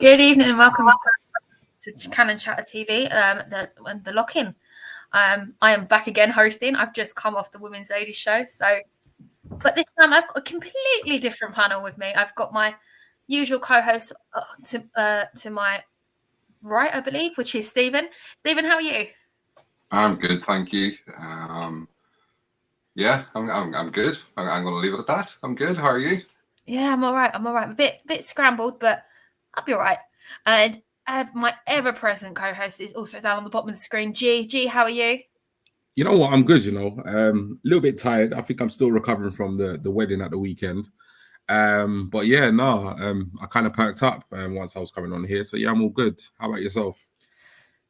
Good evening and welcome to Canon Chatter TV, the lock-in. I am back again hosting. I've just come off the Women's Ladies show, but this time I've got a completely different panel with me. I've got my usual co-host to my right, I believe, which is Stephen. Stephen, how are you? I'm good, thank you. Yeah, I'm good. I'm going to leave it at that. I'm good. How are you? Yeah, I'm all right. A bit scrambled, but I'll be all right. And I have my ever-present co-host is also down on the bottom of the screen. G, how are you? You know what? I'm good. A little bit tired. I think I'm still recovering from the wedding at the weekend. But yeah, I kind of perked up once I was coming on here. So yeah, I'm all good. How about yourself?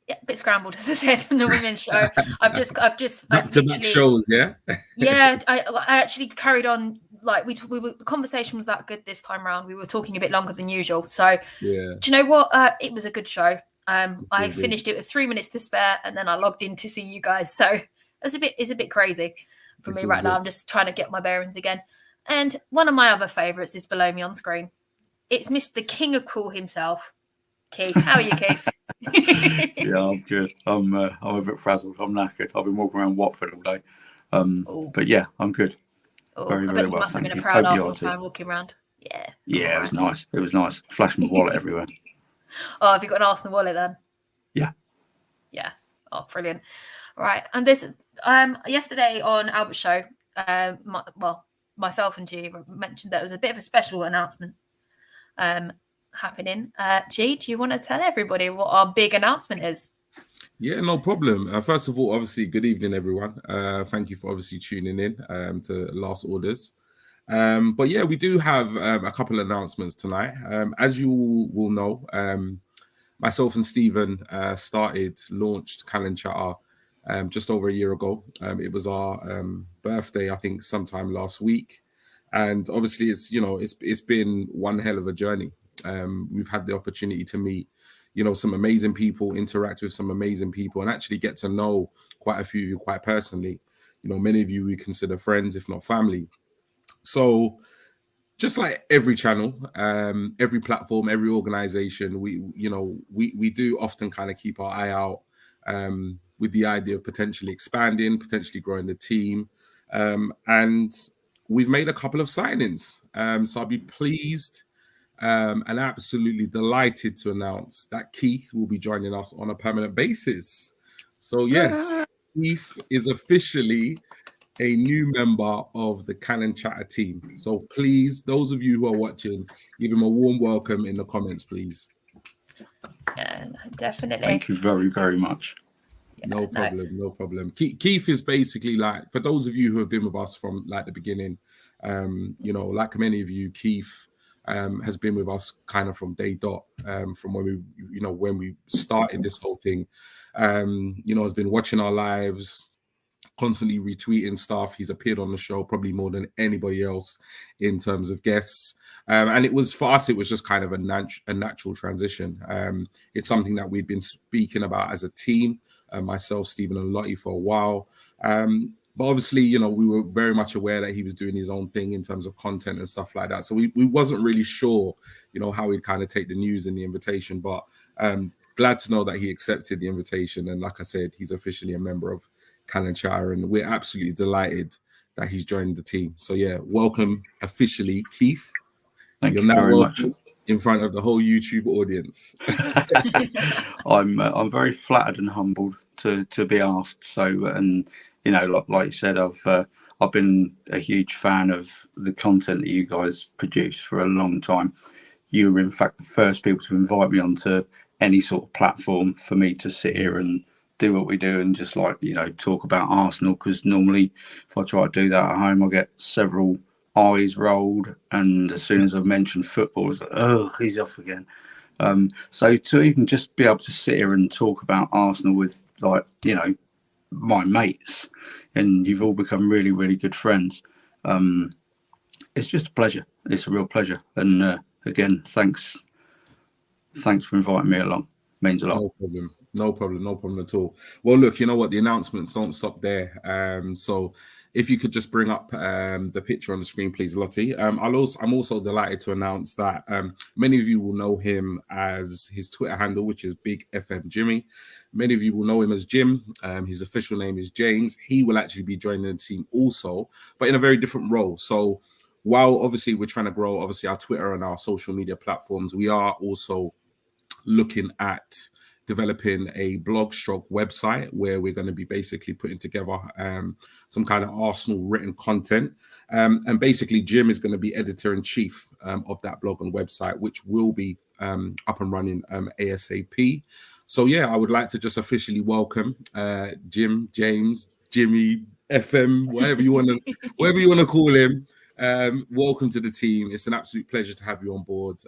Yeah, a bit scrambled, as I said, from the women's show. I've back-to-back shows, yeah. Yeah, I actually carried on. Like the conversation was that good this time around. We were talking a bit longer than usual. So yeah, do you know what? It was a good show. I finished it with 3 minutes to spare, and then I logged in to see you guys. So it's a bit crazy for me right now. I'm just trying to get my bearings again. And one of my other favourites is below me on screen. It's Mr. King of Cool himself, Keith. How are you, Keith? Yeah, I'm good. I'm a bit frazzled. I'm knackered. I've been walking around Watford all day. But yeah, I'm good. Very, very well. You must have been a proud Arsenal fan walking around. Yeah. Yeah, it was nice. It was nice. Flashed my wallet everywhere. Oh, have you got an Arsenal wallet then? Yeah. Yeah. Oh, brilliant. Right. And this yesterday on Albert's show, myself and G mentioned that there was a bit of a special announcement happening. G, do you want to tell everybody what our big announcement is? Yeah, no problem. First of all, obviously, good evening, everyone. Thank you for obviously tuning in to Last Orders. But yeah, we do have a couple of announcements tonight. As you will know, myself and Stephen launched Canon Chatter just over a year ago. It was our birthday, I think, sometime last week. And obviously, it's been one hell of a journey. We've had the opportunity to meet some amazing people, interact with some amazing people, and actually get to know quite a few of you quite personally. Many of you we consider friends, if not family. So just like every channel, every platform, every organization, we do often kind of keep our eye out with the idea of potentially expanding, potentially growing the team. And we've made a couple of signings. So I'll be pleased and absolutely delighted to announce that Keith will be joining us on a permanent basis. So yes, Keith is officially a new member of the Canon Chatter team. So please, those of you who are watching, give him a warm welcome in the comments, please. Yeah, definitely. Thank you very, very much. Yeah, no problem. Keith is basically like, for those of you who have been with us from like the beginning, like many of you, Keith has been with us kind of from day dot, from when we started this whole thing. Has been watching our lives, constantly retweeting stuff. He's appeared on the show probably more than anybody else in terms of guests. And it was, for us, it was just kind of a natural transition. It's something that we've been speaking about as a team, myself, Stephen and Lottie, for a while. But obviously, we were very much aware that he was doing his own thing in terms of content and stuff like that. So we wasn't really sure, how he'd kind of take the news and the invitation. But glad to know that he accepted the invitation. And like I said, he's officially a member of Canon Chatter, and we're absolutely delighted that he's joined the team. So yeah, welcome officially, Keith. Thank you very much. In front of the whole YouTube audience. I'm very flattered and humbled to be asked. So, and like you said, I've been a huge fan of the content that you guys produce for a long time. You were in fact the first people to invite me onto any sort of platform for me to sit here and do what we do and just talk about Arsenal, because normally if I try to do that at home I get several eyes rolled, and as soon as I've mentioned football it's like, oh, he's off again. So to even just be able to sit here and talk about Arsenal with my mates, and you've all become really, really good friends, it's just a pleasure. It's a real pleasure. And again, thanks for inviting me along. Means a lot. No problem at all. Well, look, you know what? The announcements don't stop there. So if you could just bring up the picture on the screen, please, Lottie. I'm also delighted to announce that many of you will know him as his Twitter handle, which is Big FM Jimmy. Many of you will know him as Jim. His official name is James. He will actually be joining the team also, but in a very different role. So while obviously we're trying to grow, obviously our Twitter and our social media platforms, we are also looking at developing a blog stroke website where we're going to be basically putting together some kind of Arsenal written content. And basically Jim is going to be editor-in-chief of that blog and website, which will be up and running ASAP. So yeah, I would like to just officially welcome Jim, James, Jimmy, FM, whatever you want to call him. Welcome to the team. It's an absolute pleasure to have you on board.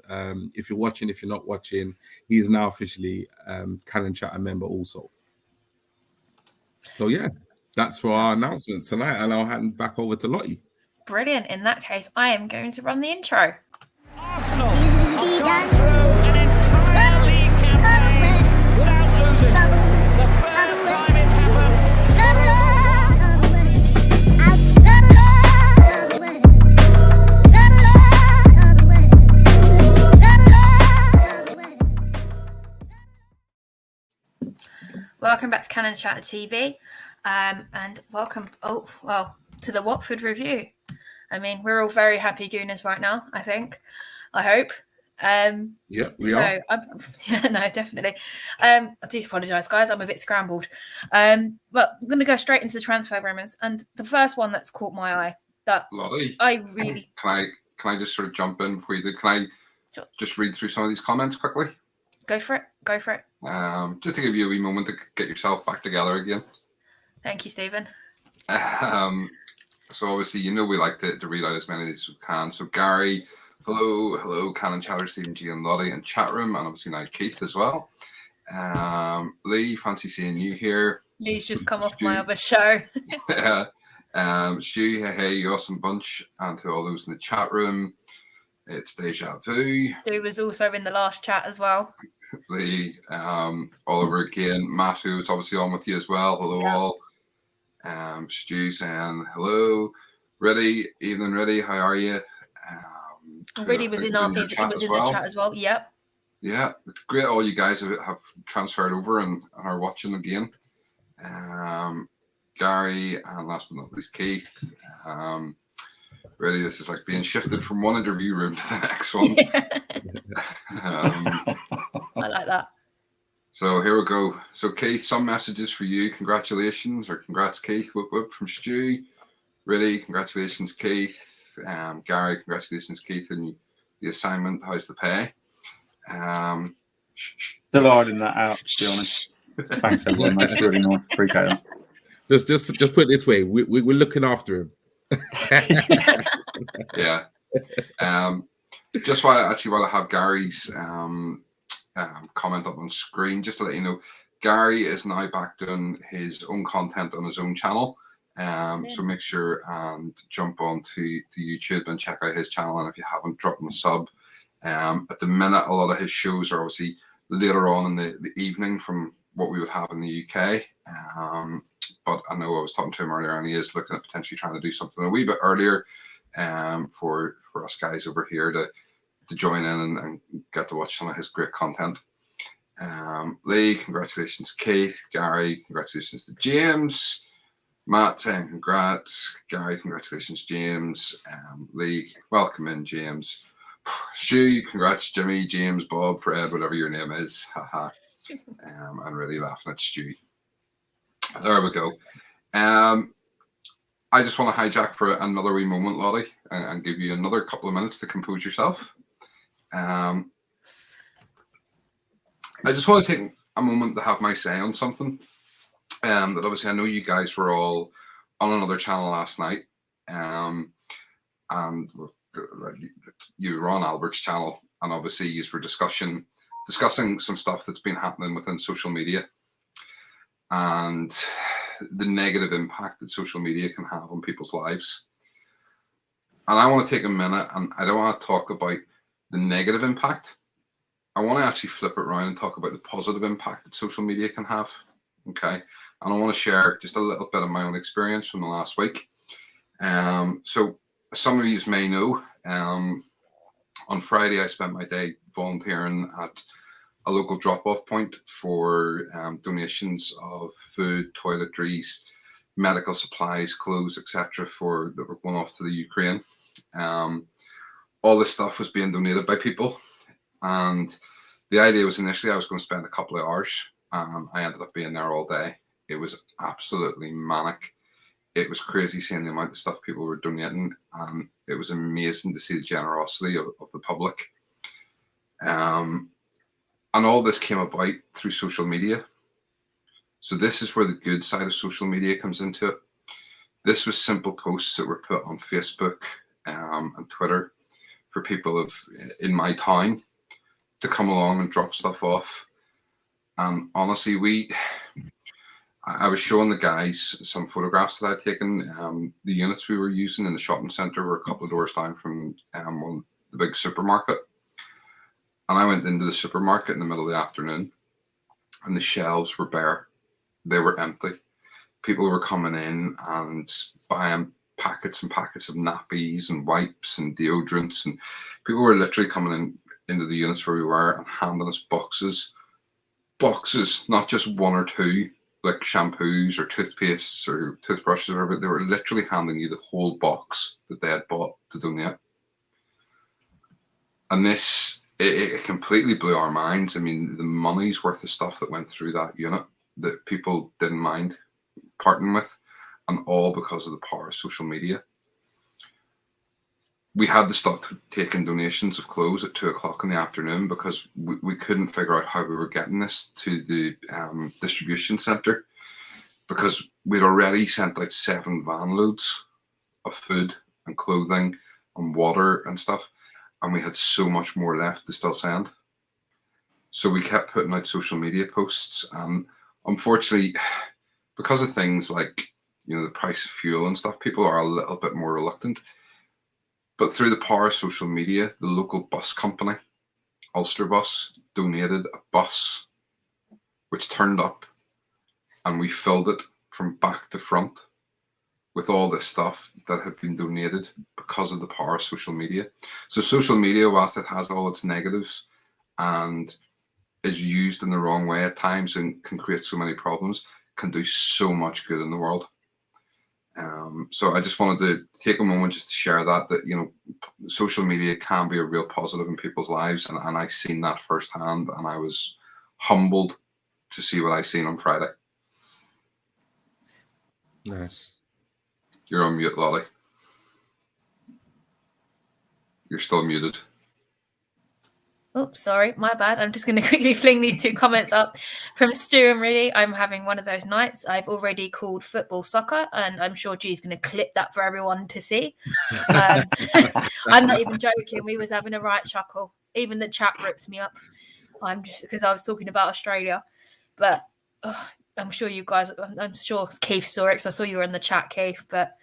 If you're watching, if you're not watching, he is now officially Cannon Chatter member also. So yeah, that's for our announcements tonight, and I'll hand back over to Lottie. Brilliant. In that case, I am going to run the intro. Arsenal have gone through an entire league campaign without losing. The first time it's happened. Welcome back to Cannon Chatter TV, and welcome, to the Watford review. I mean, we're all very happy Gooners right now, I think. I hope. Yeah, we are. No, definitely. I do apologise, guys. I'm a bit scrambled. But I'm going to go straight into the transfer agreements. And the first one that's caught my eye, that Lottie, I really... Can I just sort of jump in before you do? Can I just read through some of these comments quickly? Go for it. Just to give you a wee moment to get yourself back together again. Thank you, Stephen. So obviously, we like to read out as many of these as we can. So Gary, hello, Cannon Chatter, Stephen G and Lottie in chat room, and obviously now Keith as well. Lee, fancy seeing you here. Lee's just come off my other show. Stu, hey, you awesome bunch, and to all those in the chat room, it's Deja Vu. Stu was also in the last chat as well. Lee, Oliver again, Matt, who's obviously on with you as well. Hello all. Stu saying hello. Evening, Reddy. How are you? Reddy was in the chat as well. Yep. Yeah, great. All you guys have transferred over and are watching again. Gary, and last but not least, Keith. Really, this is like being shifted from one interview room to the next one. I like that. So here we go. So Keith, some messages for you. Congratulations, or congrats, Keith. Whoop whoop from Stu. Really, congratulations, Keith. Gary, congratulations, Keith, and the assignment. How's the pay? Still ironing that out, to be honest. Thanks, everyone. That's really nice. Appreciate it. Just put it this way: we're looking after him. Yeah. Just while I have Gary's comment up on screen, just to let you know, Gary is now back doing his own content on his own channel. So make sure and jump on to YouTube and check out his channel. And if you haven't, drop him a sub. At the minute, a lot of his shows are obviously later on in the evening from what we would have in the UK. But I know I was talking to him earlier, and he is looking at potentially trying to do something a wee bit earlier for us guys over here to join in and get to watch some of his great content. Lee, congratulations, Keith. Gary, congratulations to James. Matt saying congrats. Gary, congratulations, James. Lee, welcome in, James. Stu, congrats, Jimmy, James, Bob, Fred, whatever your name is. Haha. I'm really laughing at Stu. There we go. I just want to hijack for another wee moment, Lottie, and give you another couple of minutes to compose yourself. I just want to take a moment to have my say on something. That obviously I know you guys were all on another channel last night, and you were on Albert's channel, and obviously you were discussing some stuff that's been happening within social media and the negative impact that social media can have on people's lives. And I want to take a minute, and I don't want to talk about the negative impact. I want to actually flip it around and talk about the positive impact that social media can have. Okay. And I want to share just a little bit of my own experience from the last week. So some of you may know, on Friday, I spent my day volunteering at a local drop-off point for donations of food, toiletries, medical supplies, clothes, etc. that were going off to the Ukraine. All this stuff was being donated by people, and the idea was initially I was going to spend a couple of hours. I ended up being there all day. It was absolutely manic. It was crazy seeing the amount of stuff people were donating, and it was amazing to see the generosity of the public. And all this came about through social media. So this is where the good side of social media comes into it. This was simple posts that were put on Facebook and Twitter for people in my town to come along and drop stuff off. And honestly, I was showing the guys some photographs that I'd taken. The units we were using in the shopping centre were a couple of doors down from the big supermarket. And I went into the supermarket in the middle of the afternoon, and the shelves were bare. They were empty. People were coming in and buying packets and packets of nappies and wipes and deodorants, and people were literally coming into the units where we were and handing us boxes, not just one or two, like shampoos or toothpastes or toothbrushes or whatever. They were literally handing you the whole box that they had bought to donate. And this, it completely blew our minds. I mean, the money's worth of stuff that went through that unit that people didn't mind parting with, and all because of the power of social media. We had to stop taking donations of clothes at 2 o'clock in the afternoon because we couldn't figure out how we were getting this to the distribution centre, because we'd already sent out 7 van loads of food and clothing and water and stuff, and we had so much more left to still send. So we kept putting out social media posts, and unfortunately, because of things like, the price of fuel and stuff, people are a little bit more reluctant. But through the power of social media, the local bus company, Ulster Bus, donated a bus which turned up, and we filled it from back to front with all this stuff that had been donated because of the power of social media. So social media, whilst it has all its negatives and is used in the wrong way at times and can create so many problems, can do so much good in the world. So I just wanted to take a moment just to share that social media can be a real positive in people's lives, and I seen that firsthand, and I was humbled to see what I seen on Friday. Nice. You're on mute, Lolly. You're still muted. Oops, sorry, my bad. I'm just going to quickly fling these 2 comments up from Stu and Riddy. I'm having one of those nights. I've already called football soccer, and I'm sure G's going to clip that for everyone to see. I'm not even joking. We was having a right chuckle. Even the chat rips me up. I'm just because I was talking about Australia, but I'm sure you guys. I'm sure Keith saw it because I saw you were in the chat, Keith. But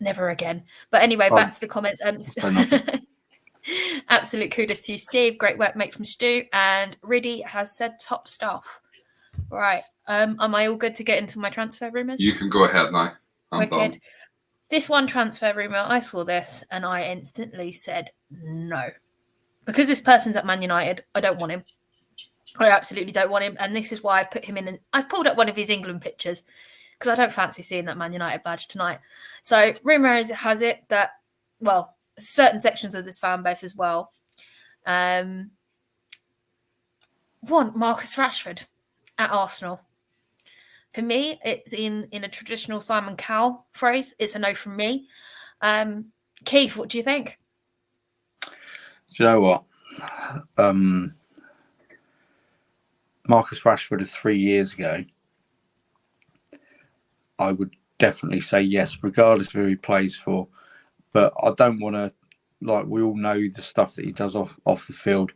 never again. But anyway, back to the comments. Absolute kudos to you, Steve. Great work, mate, from Stu. And Riddy has said top stuff. Right. Am I all good to get into my transfer rumours? You can go ahead now. I'm done. This one transfer rumour, I saw this and I instantly said no. Because this person's at Man United, I don't want him. I absolutely don't want him. And this is why I put him in. I've pulled up one of his England pictures because I don't fancy seeing that Man United badge tonight. So rumour has it that, certain sections of this fan base as well want Marcus Rashford at Arsenal. For me, it's in a traditional Simon Cowell phrase. It's a no from me. Keith, what do you think? Do you know what? Marcus Rashford of 3 years ago, I would definitely say yes, regardless of who he plays for. But I don't want to, we all know the stuff that he does off the field.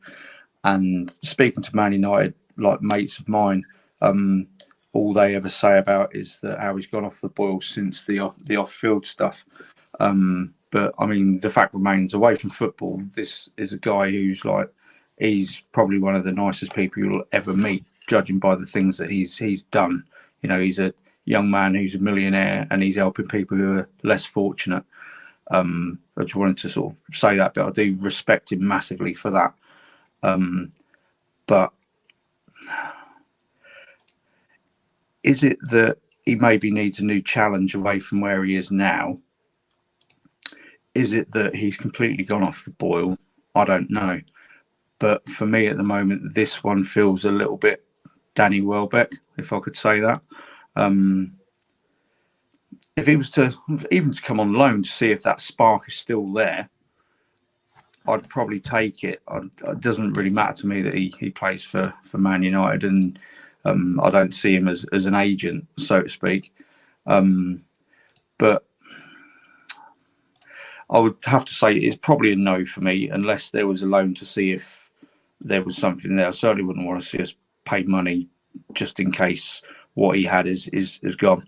And speaking to Man United, mates of mine, all they ever say about is that how he's gone off the boil since the off-field stuff. But I mean, the fact remains, away from football, this is a guy who's he's probably one of the nicest people you'll ever meet, judging by the things that he's done. You know, he's a young man who's a millionaire and he's helping people who are less fortunate. I just wanted to sort of say that, but I do respect him massively for that. But is it that he maybe needs a new challenge away from where he is now? Is it that he's completely gone off the boil? I don't know. But for me at the moment, this one feels a little bit Danny Welbeck, if I could say that. If he was to even to come on loan to see if that spark is still there, I'd probably take it. It doesn't really matter to me that he plays for Man United, and I don't see him as an agent, so to speak. But I would have to say it's probably a no for me, unless there was a loan to see if there was something there. I certainly wouldn't want to see us pay money just in case what he had is gone.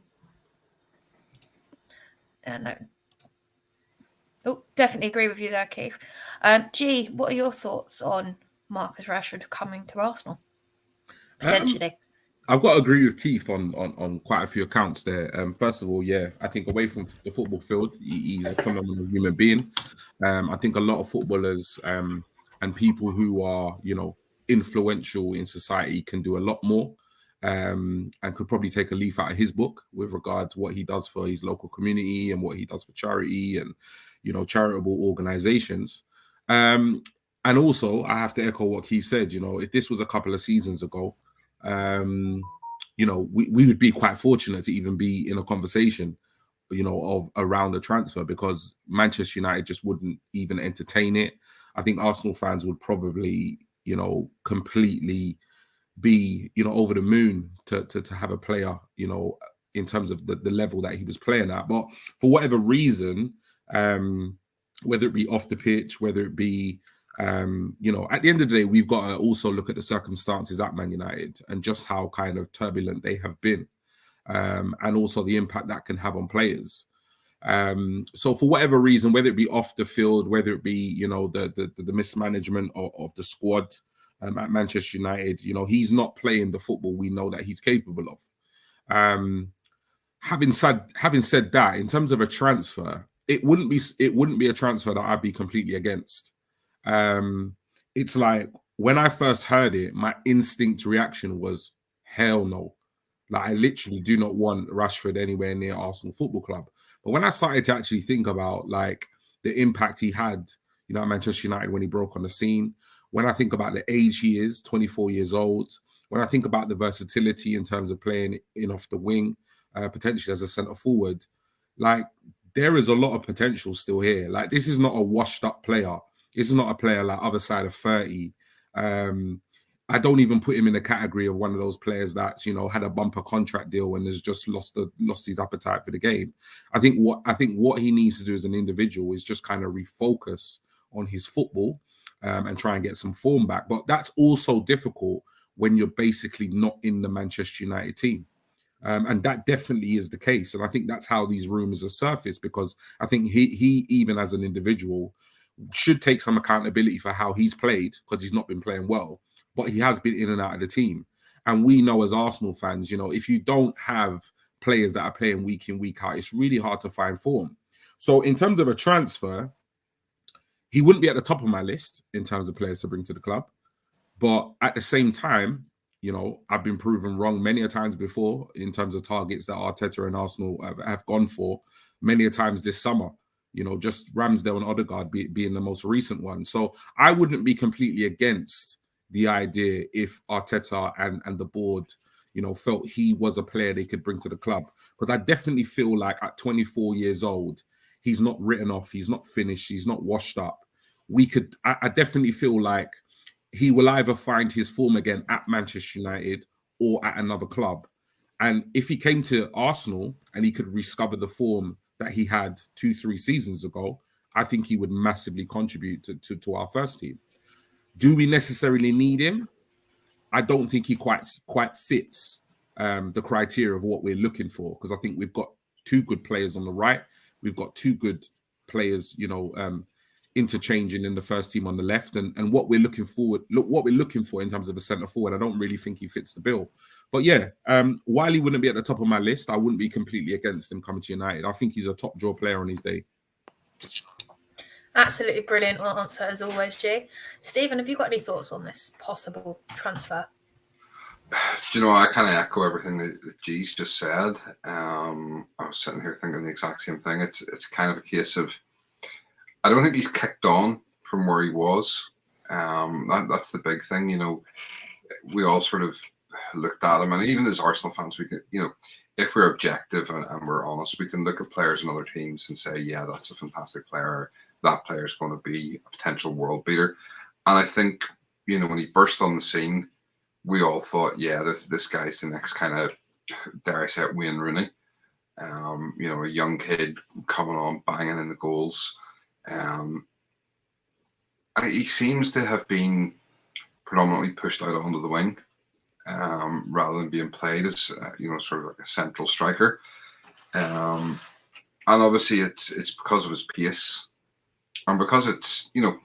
No. Oh, definitely agree with you there, Keith. G, what are your thoughts on Marcus Rashford coming to Arsenal? Potentially. I've got to agree with Keith on quite a few accounts there. First of all, yeah, I think away from the football field, he's a phenomenal human being. I think a lot of footballers and people who are, you know, influential in society can do a lot more and could probably take a leaf out of his book with regards to what he does for his local community and what he does for charity and, you know, charitable organizations. And also, I have to echo what Keith said. You know, if this was a couple of seasons ago, you know, we would be quite fortunate to even be in a conversation, you know, of around the transfer, because Manchester United just wouldn't even entertain it. I think Arsenal fans would probably, you know, completely be, you know, over the moon to have a player, you know, in terms of the level that he was playing at. But for whatever reason, whether it be off the pitch, whether it be, you know, at the end of the day, we've got to also look at the circumstances at Man United and just how kind of turbulent they have been, and also the impact that can have on players. So for whatever reason, whether it be off the field, whether it be, you know, the mismanagement of the squad at Manchester United, you know, he's not playing the football we know that he's capable of. Having said that, in terms of a transfer, it wouldn't be a transfer that I'd be completely against. It's like when I first heard it, my instinct reaction was hell no. Like, I literally do not want Rashford anywhere near Arsenal Football Club. But when I started to actually think about like the impact he had, you know, at Manchester United when he broke on the scene, when I think about the age he is, 24 years old, when I think about the versatility in terms of playing in off the wing, potentially as a centre forward, like there is a lot of potential still here. Like, this is not a washed up player. This is not a player like other side of 30. I don't even put him in the category of one of those players that's, you know, had a bumper contract deal and has just lost his appetite for the game. I think what he needs to do as an individual is just kind of refocus on his football and try and get some form back. But that's also difficult when you're basically not in the Manchester United team. And that definitely is the case. And I think that's how these rumours are surfaced, because I think he even as an individual should take some accountability for how he's played, because he's not been playing well, but he has been in and out of the team. And we know as Arsenal fans, you know, if you don't have players that are playing week in, week out, it's really hard to find form. So in terms of a transfer, he wouldn't be at the top of my list in terms of players to bring to the club. But at the same time, you know, I've been proven wrong many a times before in terms of targets that Arteta and Arsenal have gone for many a times this summer. You know, just Ramsdale and Odegaard being the most recent one. So I wouldn't be completely against the idea if Arteta and the board, you know, felt he was a player they could bring to the club. Because I definitely feel like at 24 years old, he's not written off, he's not finished, he's not washed up. I definitely feel like he will either find his form again at Manchester United or at another club. And if he came to Arsenal and he could rediscover the form that he had 2-3 seasons ago, I think he would massively contribute to our first team. Do we necessarily need him? I don't think he quite fits the criteria of what we're looking for, because I think we've got two good players on the right. We've got two good players, you know, interchanging in the first team on the left, and what we're looking for in terms of a centre forward. I don't really think he fits the bill. But yeah, while he wouldn't be at the top of my list, I wouldn't be completely against him coming to United. I think he's a top draw player on his day. Absolutely brilliant answer as always, G. Stephen, have you got any thoughts on this possible transfer? Do you know, I kind of echo everything that G's just said. I was sitting here thinking the exact same thing. It's kind of a case of, I don't think he's kicked on from where he was. That's the big thing. You know, we all sort of looked at him, and even as Arsenal fans, we can, you know, if we're objective and we're honest, we can look at players in other teams and say, yeah, that's a fantastic player. That player is going to be a potential world beater. And I think, you know, when he burst on the scene, we all thought, yeah, this guy's the next kind of, dare I say it, Wayne Rooney. You know, a young kid coming on, banging in the goals. He seems to have been predominantly pushed out onto the wing, rather than being played as, you know, sort of like a central striker. And obviously it's because of his pace. And because it's, you know,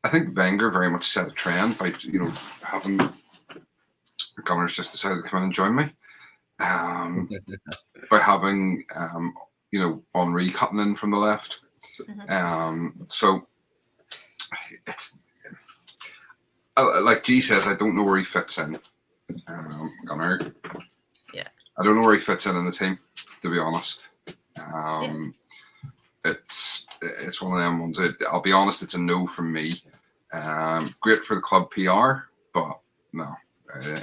I think Wenger very much set a trend by, you know, having Gunners just decided to come in and join me. By having, you know, Henry cutting in from the left. So it's, like G says, I don't know where he fits in. Gunner. Yeah. I don't know where he fits in the team, to be honest. It's one of them ones. I'll be honest, it's a no from me. Great for the club PR, but no.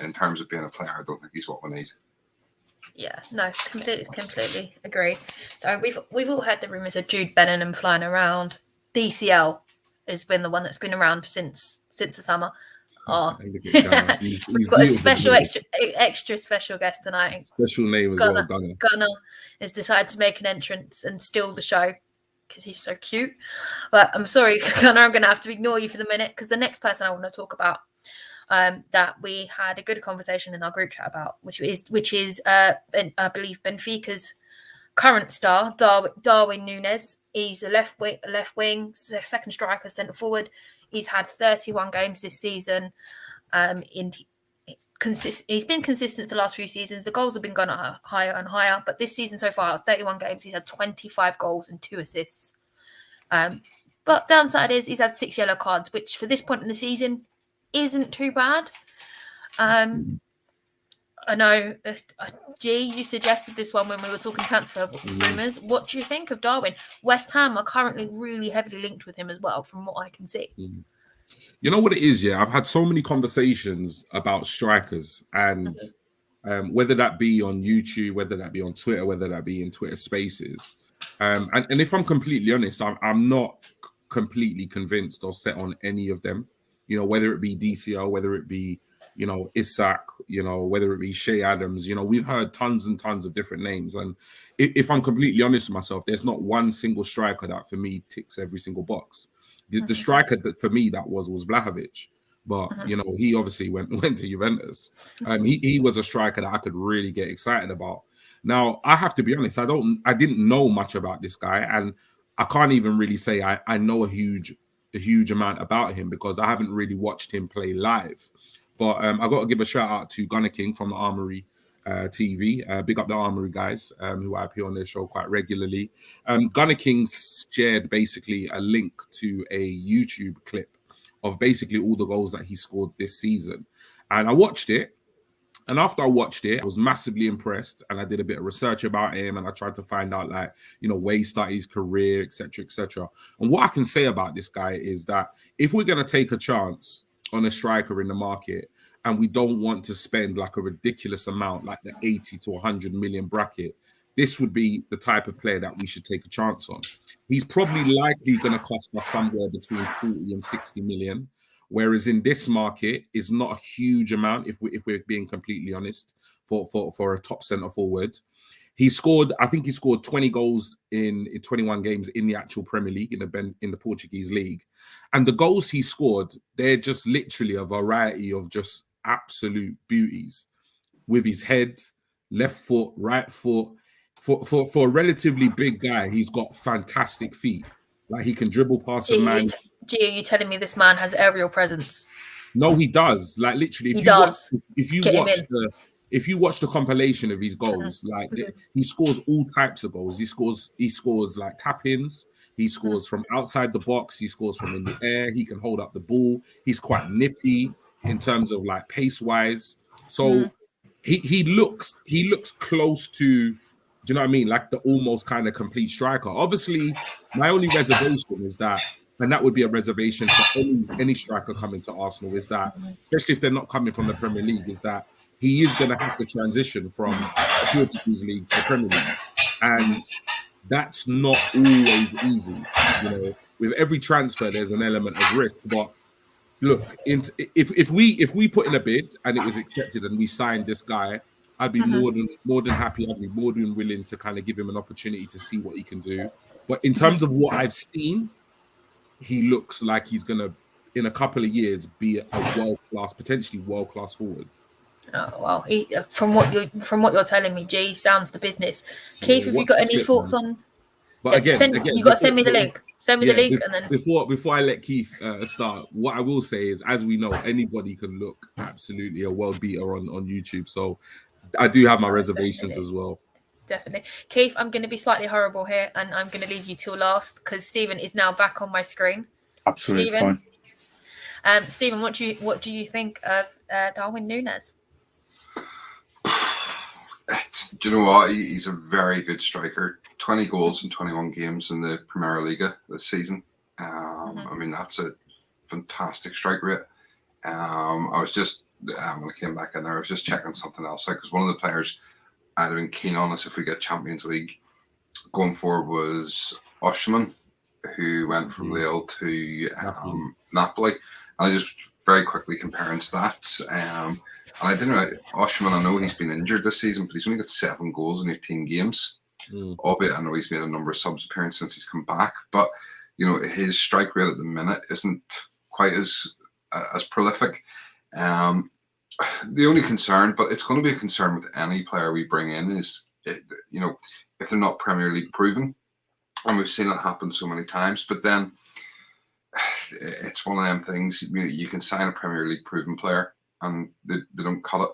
In terms of being a player, I don't think he's what we need. Yeah, no, completely agree. So we've all heard the rumours of Jude Bellingham flying around. DCL has been the one that's been around since the summer. Oh, we've got a special extra special guest tonight. Special name as well, Gunner. Gunner has decided to make an entrance and steal the show because he's so cute. But I'm sorry, Gunner, I'm going to have to ignore you for the minute because the next person I want to talk about that we had a good conversation in our group chat about, which is I believe Benfica's current star, Darwin Núñez. He's a left wing, second striker, centre forward. He's had 31 games this season. He's been consistent for the last few seasons. The goals have been going higher and higher, but this season so far, 31 games, he's had 25 goals and 2 assists. But downside is he's had 6 yellow cards, which for this point in the season isn't too bad. I know, G, you suggested this one when we were talking transfer rumours. What do you think of Darwin? West Ham are currently really heavily linked with him as well, from what I can see. You know what it is, yeah? I've had so many conversations about strikers, and whether that be on YouTube, whether that be on Twitter, whether that be in Twitter Spaces. And if I'm completely honest, I'm not completely convinced or set on any of them. You know, whether it be DCL, whether it be, you know, Isak, you know, whether it be Shea Adams, you know, we've heard tons and tons of different names. And if I'm completely honest with myself, there's not one single striker that for me ticks every single box. The striker that for me that was Vlahovic. But, you know, he obviously went to Juventus. He was a striker that I could really get excited about. Now, I have to be honest, I didn't know much about this guy. And I can't even really say I know a huge amount about him because I haven't really watched him play live. But I got to give a shout out to Gunner King from the Armory TV. Big up the Armory guys who I appear on their show quite regularly. Gunner King shared basically a link to a YouTube clip of basically all the goals that he scored this season. And I watched it. And after I watched it, I was massively impressed, and I did a bit of research about him, and I tried to find out, like, you know, where he started his career, etc., etc. And what I can say about this guy is that if we're going to take a chance on a striker in the market, and we don't want to spend like a ridiculous amount, like the 80 to 100 million bracket, this would be the type of player that we should take a chance on. He's probably likely going to cost us somewhere between 40 and 60 million. Whereas in this market, it's not a huge amount, if we're being completely honest, for a top centre forward. I think he scored 20 goals in 21 games in the actual Premier League, in the Portuguese league. And the goals he scored, they're just literally a variety of just absolute beauties. With his head, left foot, right foot. For a relatively big guy, he's got fantastic feet. Like he can dribble past a Gee, man. are you telling me this man has aerial presence? No, he does. Like literally, He does. If you watch the compilation of his goals, like he scores all types of goals. He scores like tap-ins. He scores from outside the box. He scores from in the air. He can hold up the ball. He's quite nippy in terms of like pace-wise. So he looks close to, do you know what I mean? Like the almost kind of complete striker. Obviously, my only reservation is that, and that would be a reservation for any striker coming to Arsenal, is that, especially if they're not coming from the Premier League, is that he is going to have to transition from the Portuguese league to the Premier League. And that's not always easy. You know, with every transfer, there's an element of risk. But look, if we put in a bid and it was accepted and we signed this guy, I'd be more than happy. I'd be more than willing to kind of give him an opportunity to see what he can do. But in terms of what I've seen, he looks like he's gonna, in a couple of years, be a potentially world-class forward. Oh well, from what you're telling me, G sounds the business. Keith, have you got any thoughts on? But again, you got to send me the link. Send me the link, and then before I let Keith start, what I will say is, as we know, anybody can look absolutely a world beater on YouTube. So I do have my reservations as well. Definitely. Keith, I'm going to be slightly horrible here, and I'm going to leave you till last because Stephen is now back on my screen. Absolutely Stephen, fine. Stephen, what do you think of Darwin Núñez? Do you know what? He's a very good striker. 20 goals in 21 games in the Premier League this season. I mean, that's a fantastic strike rate. I was just, when I came back in there, I was just checking something else out because one of the players I'd have been keen on us if we get Champions League going forward was Osimhen, who went from Lille to Napoli. And I just very quickly comparing stats. And I didn't know, Osimhen, I know he's been injured this season, but he's only got 7 goals in 18 games. Albeit I know he's made a number of subs appearances since he's come back. But, you know, his strike rate at the minute isn't quite as prolific. The only concern, but it's going to be a concern with any player we bring in, is, you know, if they're not Premier League proven. And we've seen it happen so many times. But then it's one of them things, you can sign a Premier League proven player and they don't cut it.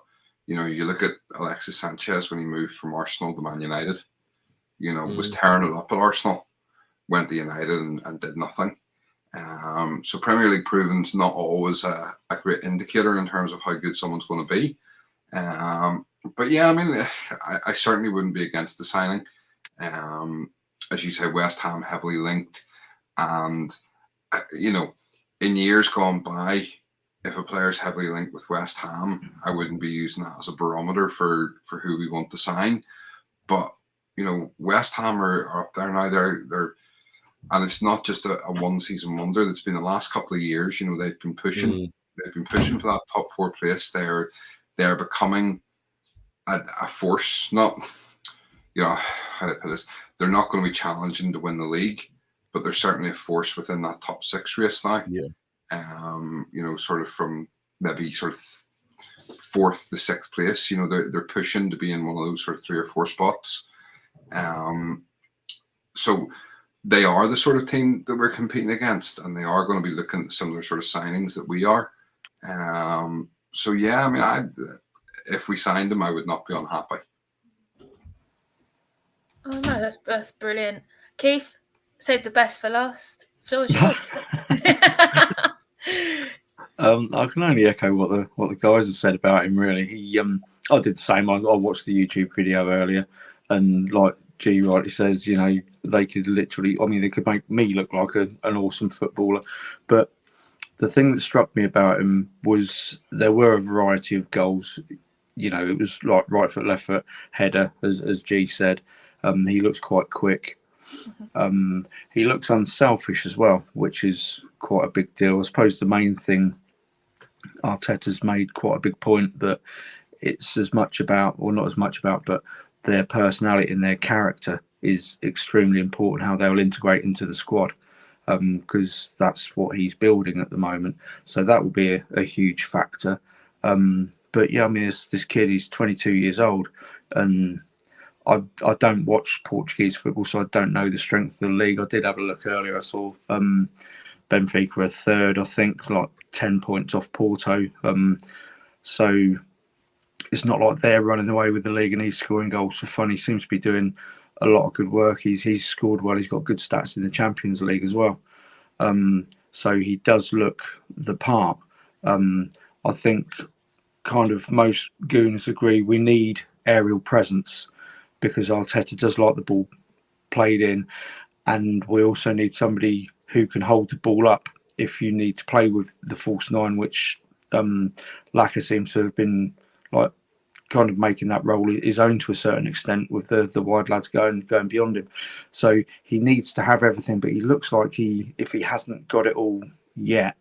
You know, you look at Alexis Sanchez when he moved from Arsenal to Man United, you know, was tearing it up at Arsenal, went to United and did nothing. So Premier League proven's not always a great indicator in terms of how good someone's going to be. But yeah, I mean, I certainly wouldn't be against the signing. As you say, West Ham heavily linked, and you know, in years gone by, if a player's heavily linked with West Ham, I wouldn't be using that as a barometer for who we want to sign. But you know, West Ham are up there now. They're and it's not just a one-season wonder. That's been the last couple of years. You know, they've been pushing. They've been pushing for that top 4 place. They're becoming a force. Not, you know, how to put this. They're not going to be challenging to win the league, but they're certainly a force within that top 6 race now. Yeah. You know, sort of from maybe sort of 4th to 6th place. You know, they're pushing to be in one of those sort of 3 or 4 spots. So they are the sort of team that we're competing against, and they are going to be looking at similar sort of signings that we are. So yeah, I mean, if we signed them, I would not be unhappy. Oh no, that's brilliant. Keith, save the best for last. Floor is yours. I can only echo what the guys have said about him. Really, I did the same. I watched the YouTube video earlier, and like G rightly says, you know, they could literally, I mean, they could make me look like an awesome footballer. But the thing that struck me about him was there were a variety of goals. You know, it was like right foot, left foot, header, as G said. He looks quite quick. He looks unselfish as well, which is quite a big deal. I suppose the main thing, Arteta's made quite a big point that it's as much about, or not as much about, but their personality and their character is extremely important, how they'll integrate into the squad, because that's what he's building at the moment. So that will be a huge factor. But yeah, I mean, this kid, he's 22 years old, and I don't watch Portuguese football, so I don't know the strength of the league. I did have a look earlier. I saw Benfica are third, I think, like 10 points off Porto. So it's not like they're running away with the league and he's scoring goals for fun. He seems to be doing a lot of good work. He's scored well. He's got good stats in the Champions League as well. So he does look the part. I think kind of most gooners agree we need aerial presence because Arteta does like the ball played in, and we also need somebody who can hold the ball up if you need to play with the false nine, which Laka seems to have been like kind of making that role his own to a certain extent with the wide lads going beyond him. So he needs to have everything, but he looks like if he hasn't got it all yet,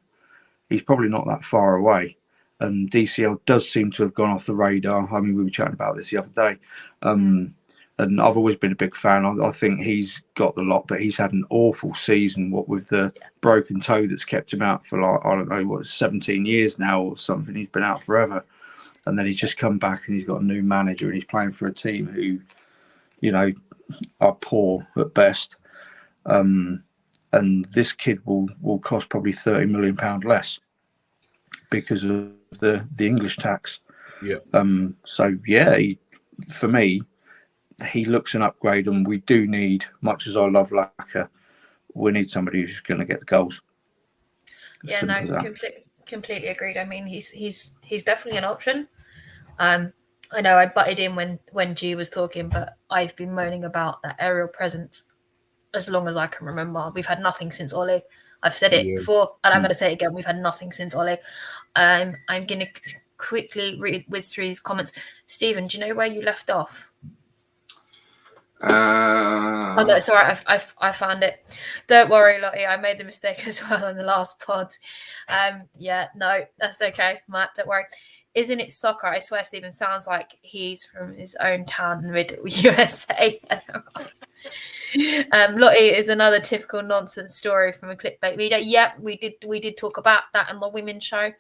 he's probably not that far away. And DCL does seem to have gone off the radar. I mean, we were chatting about this the other day. And I've always been a big fan. I think he's got the lot, but he's had an awful season, what with the broken toe that's kept him out for like, I don't know, 17 years now or something. He's been out forever. And then he's just come back and he's got a new manager and he's playing for a team who, you know, are poor at best. And this kid will cost probably £30 million less because of the English tax. Yeah. So, yeah, for me, he looks an upgrade, and we do need, much as I love Laka, we need somebody who's going to get the goals. Yeah, no, completely agreed. I mean, he's definitely an option. I know I butted in when G was talking, but I've been moaning about that aerial presence as long as I can remember. We've had nothing since Ole. I've said it before, and I'm going to say it again. We've had nothing since Ole. I'm going to quickly whiz through these comments. Stephen, do you know where you left off? Oh no, sorry, I found it. Don't worry, Lottie, I made the mistake as well in the last pod. Yeah, no, that's okay, Matt, don't worry. Isn't it soccer? I swear Stephen sounds like he's from his own town in the mid USA. Lottie is another typical nonsense story from a clickbait reader. Yeah, we did talk about that in the women's show.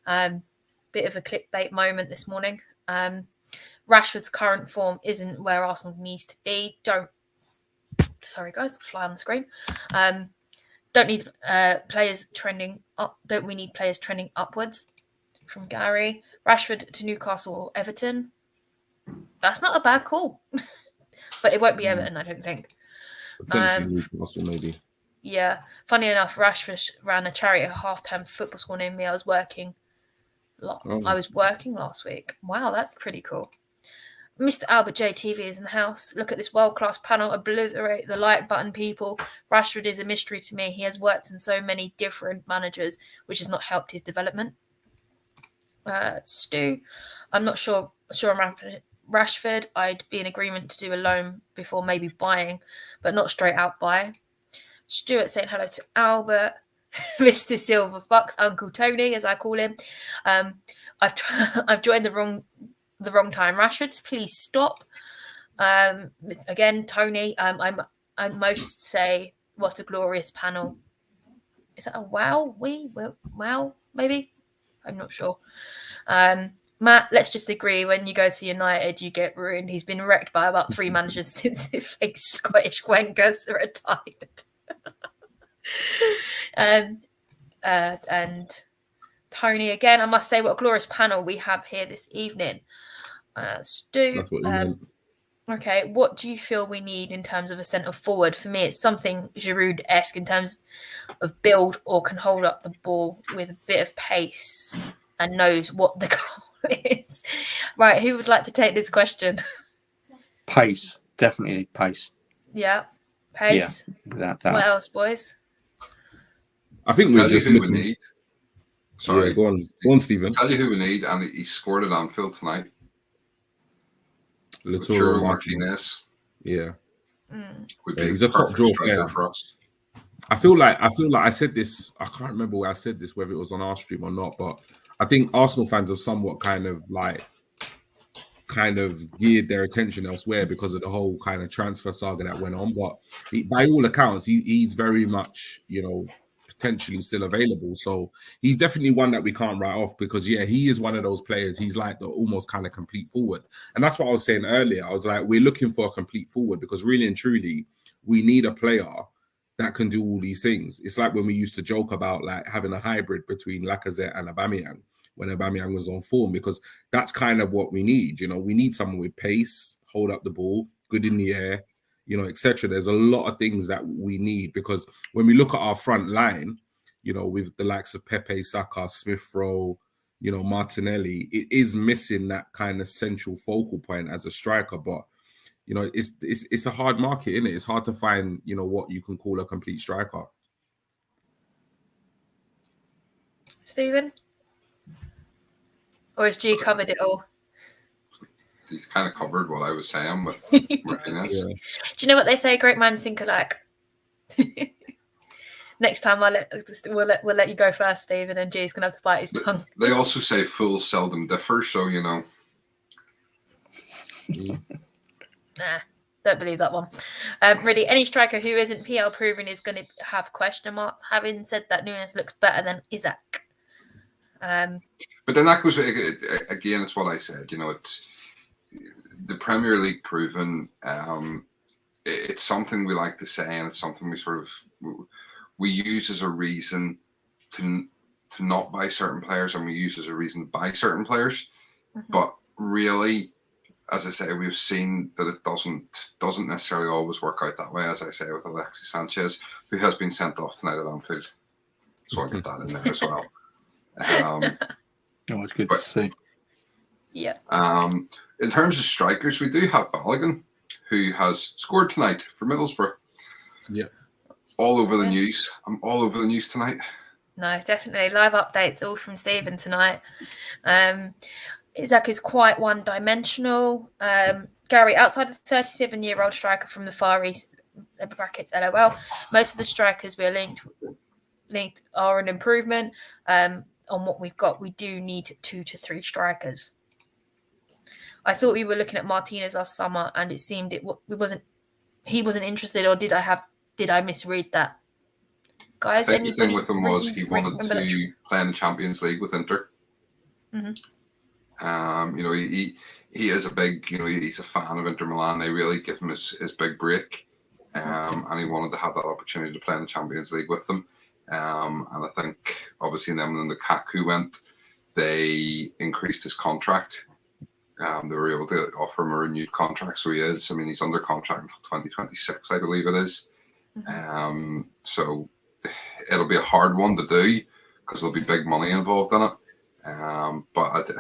Bit of a clickbait moment this morning. Rashford's current form isn't where Arsenal needs to be. Sorry guys, fly on the screen. Don't need players trending up. Don't we need players trending upwards? From Gary. Rashford to Newcastle or Everton. That's not a bad call, but it won't be Everton, I don't think. Potentially Newcastle, maybe. Yeah. Funny enough, Rashford ran a charity at half-time football school near me. I was working last week. Wow, that's pretty cool. Mr. Albert JTV is in the house. Look at this world-class panel. Obliterate the like button, people. Rashford is a mystery to me. He has worked in so many different managers, which has not helped his development. Stu, I'm not sure I'm Rashford. I'd be in agreement to do a loan before maybe buying, but not straight out buy. Stuart saying hello to Albert. Mr. Silver Fox, Uncle Tony, as I call him. I've joined the wrong time. Rashford, please stop. Again, Tony, I most say what a glorious panel. Is that a wow? Wow, maybe? I'm not sure. Matt, let's just agree, when you go to United, you get ruined. He's been wrecked by about 3 managers since he faced Scottish Wenger's retired. And Tony, again, I must say, what a glorious panel we have here this evening. Stu, That's what you meant. Okay, what do you feel we need in terms of a centre forward? For me, it's something Giroud-esque in terms of build, or can hold up the ball with a bit of pace and knows what the goal is. Right, who would like to take this question? Pace, definitely pace. Yeah, pace. Yeah, without doubt. What else, boys? I think we're Tell you just who we looking. need. Sorry, Yeah, go on, Stephen. Tell you who we need, and he scored at Anfield tonight. Little Martinez. Yeah. Would be He's a top draw player for us. I feel like I said this. I can't remember where I said this, whether it was on our stream or not. But I think Arsenal fans have somewhat kind of geared their attention elsewhere because of the whole kind of transfer saga that went on. But by all accounts, he's very much, potentially still available. So he's definitely one that we can't write off because, yeah, he is one of those players. He's like the almost kind of complete forward. And that's what I was saying earlier. I was like, we're looking for a complete forward because really and truly, we need a player that can do all these things. It's like when we used to joke about like having a hybrid between Lacazette and Aubameyang when Aubameyang was on form, because that's kind of what we need. You know, we need someone with pace, hold up the ball, good in the air, you know, etc. There's a lot of things that we need because when we look at our front line, you know, with the likes of Pepe, Saka, Smith-Rowe, you know, Martinelli, it is missing that kind of central focal point as a striker. But, you know, it's a hard market, isn't it? It's hard to find, you know, what you can call a complete striker. Stephen? Or has G covered it all? He's kind of covered what I was saying with Martinez. Yeah. Do you know what they say? Great minds think alike. Next time we'll let you go first, Stephen, and G's gonna have to bite his tongue. They also say fools seldom differ, so you know. Nah, don't believe that one. Really, any striker who isn't PL proven is going to have question marks. Having said that, Nunes looks better than Isaac. But then that goes again. It's what I said. You know, it's the Premier League proven. It's something we like to say, and it's something we use as a reason to not buy certain players, and we use as a reason to buy certain players. Mm-hmm. But really, as I say, we've seen that it doesn't necessarily always work out that way. As I say with Alexis Sanchez, who has been sent off tonight at Anfield, so I'll get that in there as well. It's good to see. Yeah. In terms of strikers, we do have Balogun, who has scored tonight for Middlesbrough. Yeah. All over the news. I'm all over the news tonight. No, definitely. Live updates all from Stephen tonight. Isaac is quite one-dimensional. Gary, outside of the 37-year-old striker from the Far East, brackets LOL, most of the strikers we're linked are an improvement on what we've got. We do need 2 to 3 strikers. I thought we were looking at Martinez last summer, and it seemed he wasn't interested, or did I misread that? Guys, I think the thing with him was he wanted to play in the Champions League with Inter. Mm-hmm. You know, he is a big, you know, he's a fan of Inter Milan. They really give him his big break, and he wanted to have that opportunity to play in the Champions League with them. And I think obviously then when Lukaku went, they increased his contract. They were able to offer him a renewed contract, so he's under contract until 2026, I believe it is. Mm-hmm. So it'll be a hard one to do because there'll be big money involved in it. But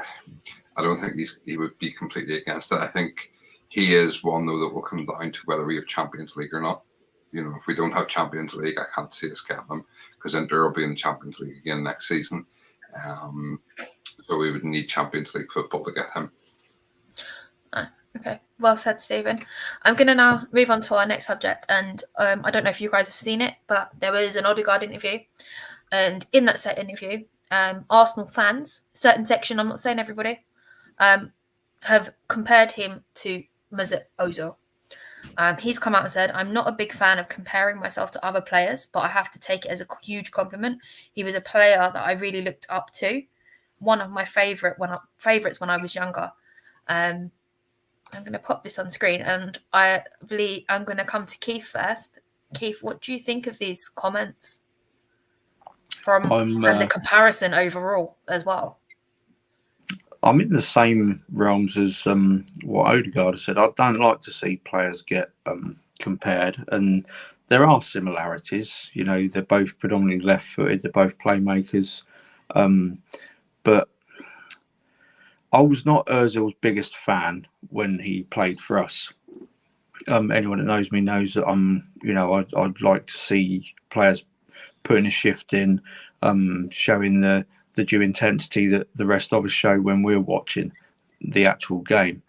I don't think he would be completely against it. I think he is one, though, that will come down to whether we have Champions League or not. You know, if we don't have Champions League, I can't see us getting him because Inter will be in the Champions League again next season. So we would need Champions League football to get him. Okay, well said, Stephen. I'm going to now move on to our next subject. And I don't know if you guys have seen it, but there was an Odegaard interview. And in that set interview, Arsenal fans, certain section, I'm not saying everybody, have compared him to Mesut Ozil. He's come out and said, I'm not a big fan of comparing myself to other players, but I have to take it as a huge compliment. He was a player that I really looked up to. One of my favourites when I was younger. I'm going to pop this on screen, and I believe I'm going to come to Keith first. Keith, what do you think of these comments and the comparison overall as well? I'm in the same realms as what Odegaard has said. I don't like to see players get compared, and there are similarities. You know, they're both predominantly left-footed. They're both playmakers, but I was not Ozil's biggest fan when he played for us. Anyone that knows me knows that I'd like to see players putting a shift in, showing the due intensity that the rest of us show when we're watching the actual game.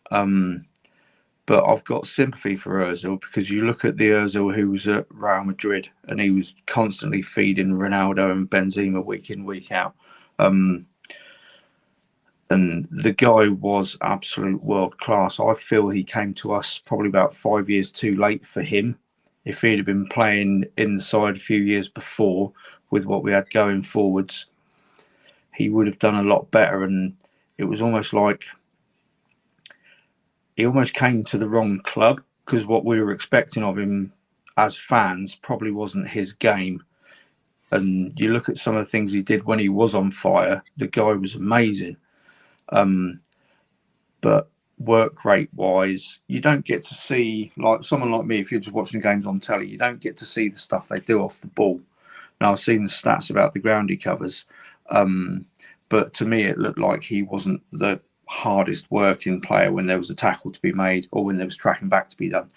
But I've got sympathy for Ozil because you look at the Ozil who was at Real Madrid and he was constantly feeding Ronaldo and Benzema week in, week out. And the guy was absolute world class. I feel he came to us probably about 5 years too late for him. If he'd have been playing in the side a few years before, with what we had going forwards, he would have done a lot better. And it was almost like he almost came to the wrong club, because what we were expecting of him as fans probably wasn't his game. And you look at some of the things he did when he was on fire, the guy was amazing. But work rate wise, you don't get to see, like someone like me, if you're just watching games on telly, you don't get to see the stuff they do off the ball. Now, I've seen the stats about the ground he covers, but to me it looked like he wasn't the hardest working player when there was a tackle to be made or when there was tracking back to be done.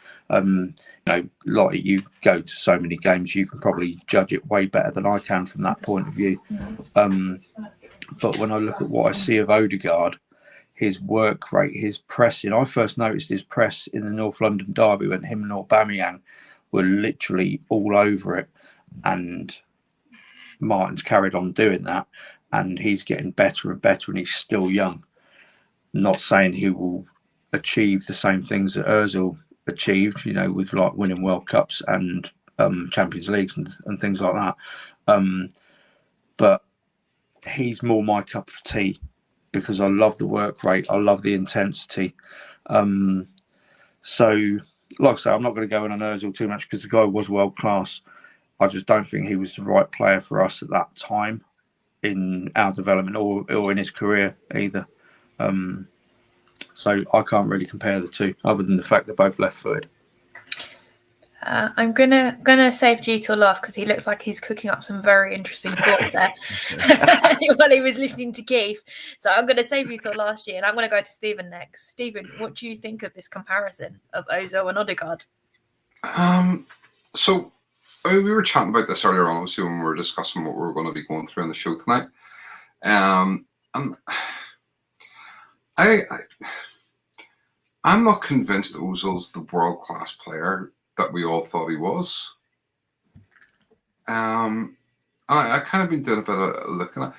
Like you go to so many games, you can probably judge it way better than I can from that point of view. But when I look at what I see of Odegaard, his work rate, his pressing. I first noticed his press in the North London derby when him and Aubameyang were literally all over it, and Martin's carried on doing that, and he's getting better and better, and he's still young. Not saying he will achieve the same things that Ozil achieved, with like winning World Cups and Champions Leagues and things like that. But he's more my cup of tea, because I love the work rate, I love the intensity. So, like I say, I'm not going to go in on Ozil too much because the guy was world class. I just don't think he was the right player for us at that time in our development or in his career either. So I can't really compare the two, other than the fact they're both left-footed. I'm gonna save G till last because he looks like he's cooking up some very interesting thoughts there while he was listening to Keith. So I'm gonna save you till last year, and I'm gonna go to Stephen next. Stephen, what do you think of this comparison of Ozil and Odegaard? So we were chatting about this earlier on, obviously, when we were discussing what we were going to be going through on the show tonight. And I'm not convinced Ozil's the world-class player that we all thought he was. I kind of been doing a bit of looking at.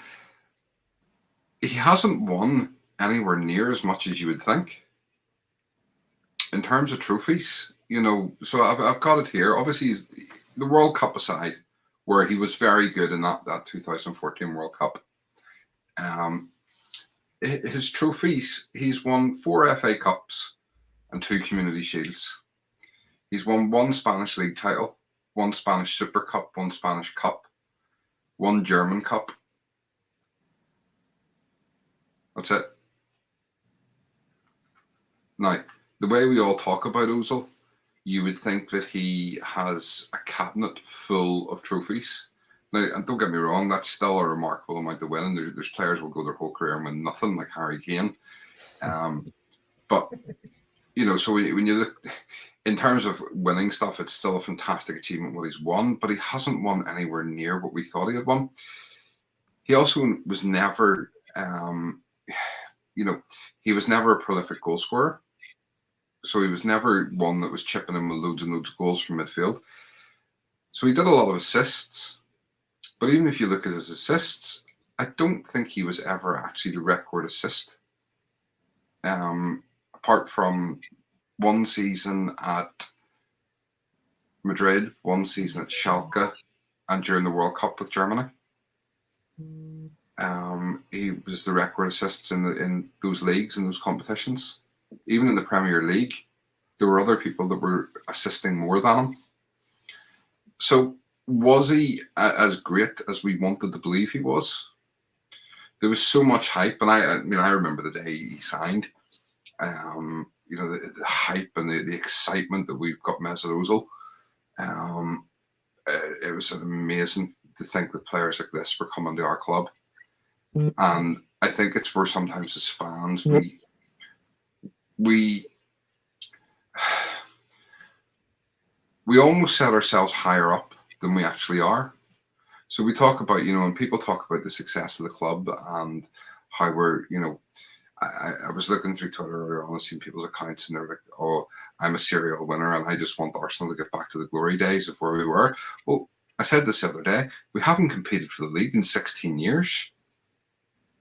He hasn't won anywhere near as much as you would think in terms of trophies. So I've got it here. Obviously, he's, the World Cup aside, where he was very good in that 2014 World Cup. His trophies, he's won 4 FA Cups and 2 Community Shields. He's won 1 Spanish League title, 1 Spanish Super Cup, 1 Spanish Cup, 1 German Cup. That's it. Now, the way we all talk about Ozil, you would think that he has a cabinet full of trophies. Now, and don't get me wrong, that's still a remarkable amount of winning. There's players who will go their whole career and win nothing, like Harry Kane. But, so when you look, in terms of winning stuff, it's still a fantastic achievement what he's won, but he hasn't won anywhere near what we thought he had won. He also was never, he was never a prolific goal scorer. So he was never one that was chipping in with loads and loads of goals from midfield. So he did a lot of assists. But even if you look at his assists, I don't think he was ever actually the record assist. Apart from 1 season at Madrid, 1 season at Schalke, and during the World Cup with Germany. He was the record assists in those leagues and those competitions. Even in the Premier League, there were other people that were assisting more than him. So was he as great as we wanted to believe he was? There was so much hype, and I remember the day he signed. The hype and the excitement that we've got Mesut Ozil. It was amazing to think that players like this were coming to our club. And I think it's where sometimes as fans we almost set ourselves higher up than we actually are. So we talk about, when people talk about the success of the club and how we're, I was looking through Twitter earlier on and seeing people's accounts, and they're like, "Oh, I'm a serial winner and I just want Arsenal to get back to the glory days of where we were." Well, I said this the other day, we haven't competed for the league in 16 years.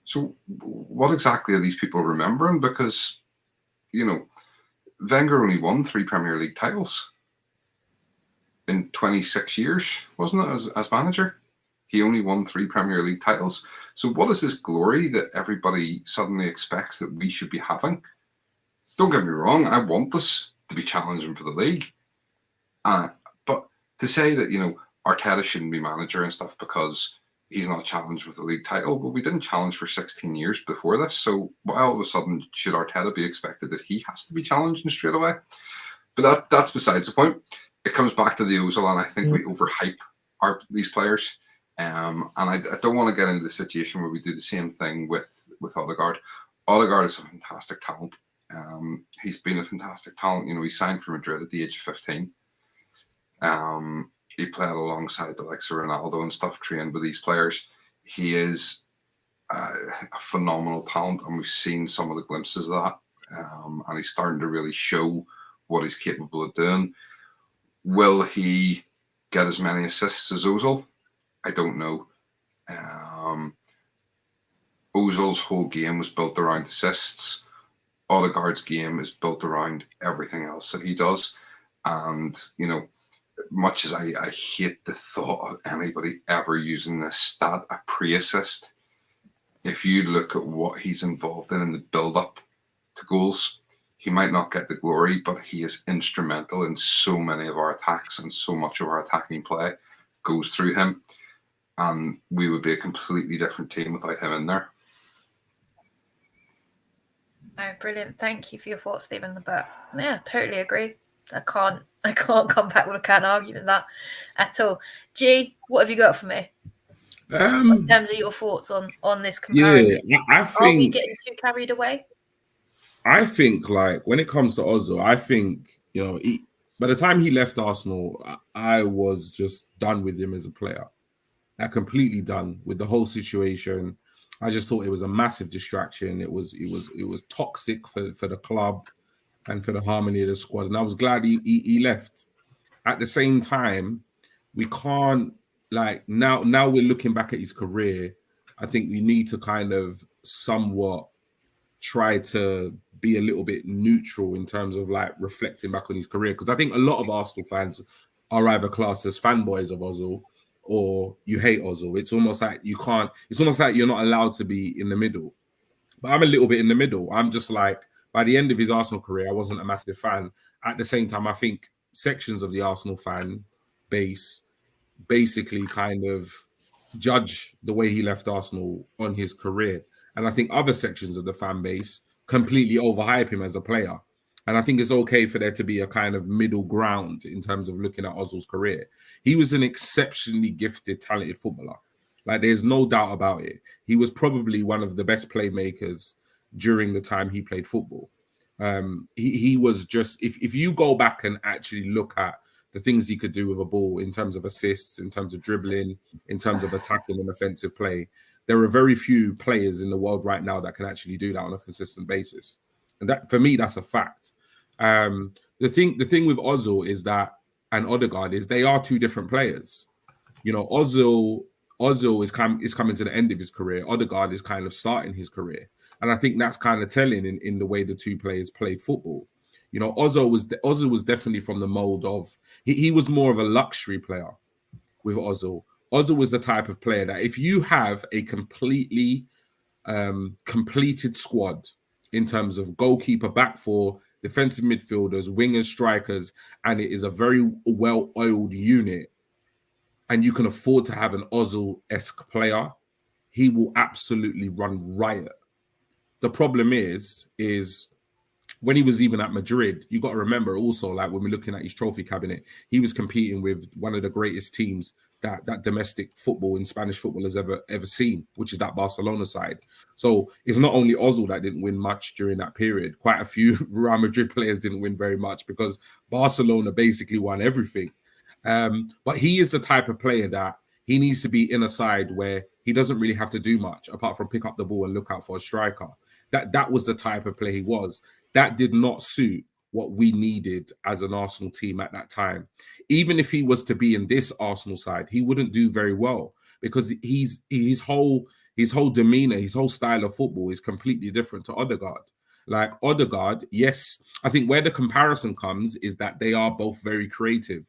So what exactly are these people remembering? Because, Wenger only won 3 Premier League titles in 26 years, wasn't it, as manager? He only won 3 Premier League titles. So what is this glory that everybody suddenly expects that we should be having? Don't get me wrong, I want us to be challenging for the league. But to say that, you know, Arteta shouldn't be manager and stuff because he's not challenged with a league title, well, we didn't challenge for 16 years before this. So why all of a sudden should Arteta be expected that he has to be challenging straight away? But that's besides the point. It comes back to the Ozil, and I think we overhype these players. And I don't want to get into the situation where we do the same thing with Odegaard. Odegaard is a fantastic talent. He's been a fantastic talent. You know, he signed for Madrid at the age of 15. He played alongside the likes of Ronaldo and stuff, trained with these players. He is a phenomenal talent, and we've seen some of the glimpses of that. And he's starting to really show what he's capable of doing. Will he get as many assists as Ozil? I don't know. Ozil's whole game was built around assists. Odegaard's game is built around everything else that he does. And, you know, much as I hate the thought of anybody ever using this stat, a pre-assist, if you look at what he's involved in the build-up to goals, he might not get the glory, but he is instrumental in so many of our attacks, and so much of our attacking play goes through him. And we would be a completely different team without him in there. Oh, brilliant. Thank you for your thoughts, Stephen. But yeah, totally agree. I can't come back with a can't argue with that at all. G, what have you got for me? In terms of your thoughts on this comparison? Yeah, I think, are we getting too carried away? I think, like, when it comes to Ozil, I think, you know, by the time he left Arsenal, I was just done with him as a player. Completely done with the whole situation. I just thought it was a massive distraction. It was toxic for the club and for the harmony of the squad. And I was glad he left. At the same time, we can't, like, now we're looking back at his career. I think we need to kind of somewhat try to be a little bit neutral in terms of, like, reflecting back on his career. Because I think a lot of Arsenal fans are either classed as fanboys of Ozil or you hate Ozil. It's almost like it's almost like you're not allowed to be in the middle. But I'm a little bit in the middle. I'm just like, by the end of his Arsenal career, I wasn't a massive fan. At the same time, I think sections of the Arsenal fan base basically kind of judge the way he left Arsenal on his career. And I think other sections of the fan base completely overhype him as a player. And I think it's okay for there to be a kind of middle ground in terms of looking at Ozil's career. He was an exceptionally gifted, talented footballer. Like, there's no doubt about it. He was probably one of the best playmakers during the time he played football. He was just, if you go back and actually look at the things he could do with a ball in terms of assists, in terms of dribbling, in terms of attacking and offensive play, there are very few players in the world right now that can actually do that on a consistent basis. And that, for me, that's a fact. The thing with Ozil is that, and Odegaard, is they are two different players. You know, Ozil is coming to the end of his career. Odegaard is kind of starting his career. And I think that's kind of telling in the way the two players played football. You know, Ozil was definitely from the mold of, he was more of a luxury player with Ozil. Ozil was the type of player that if you have a completely completed squad in terms of goalkeeper, back four, defensive midfielders, wingers, strikers, and it is a very well-oiled unit, and you can afford to have an Ozil-esque player, he will absolutely run riot. The problem is when he was even at Madrid, you got to remember also, like, when we're looking at his trophy cabinet, he was competing with one of the greatest teams that domestic football in Spanish football has ever seen, which is that Barcelona side. So it's not only Ozil that didn't win much during that period. Quite a few Real Madrid players didn't win very much because Barcelona basically won everything. But he is the type of player that he needs to be in a side where he doesn't really have to do much apart from pick up the ball and look out for a striker. That was the type of player he was. That did not suit what we needed as an Arsenal team at that time. Even if he was to be in this Arsenal side, he wouldn't do very well because his whole demeanor, his whole style of football is completely different to Odegaard. Like, Odegaard, yes, I think where the comparison comes is that they are both very creative.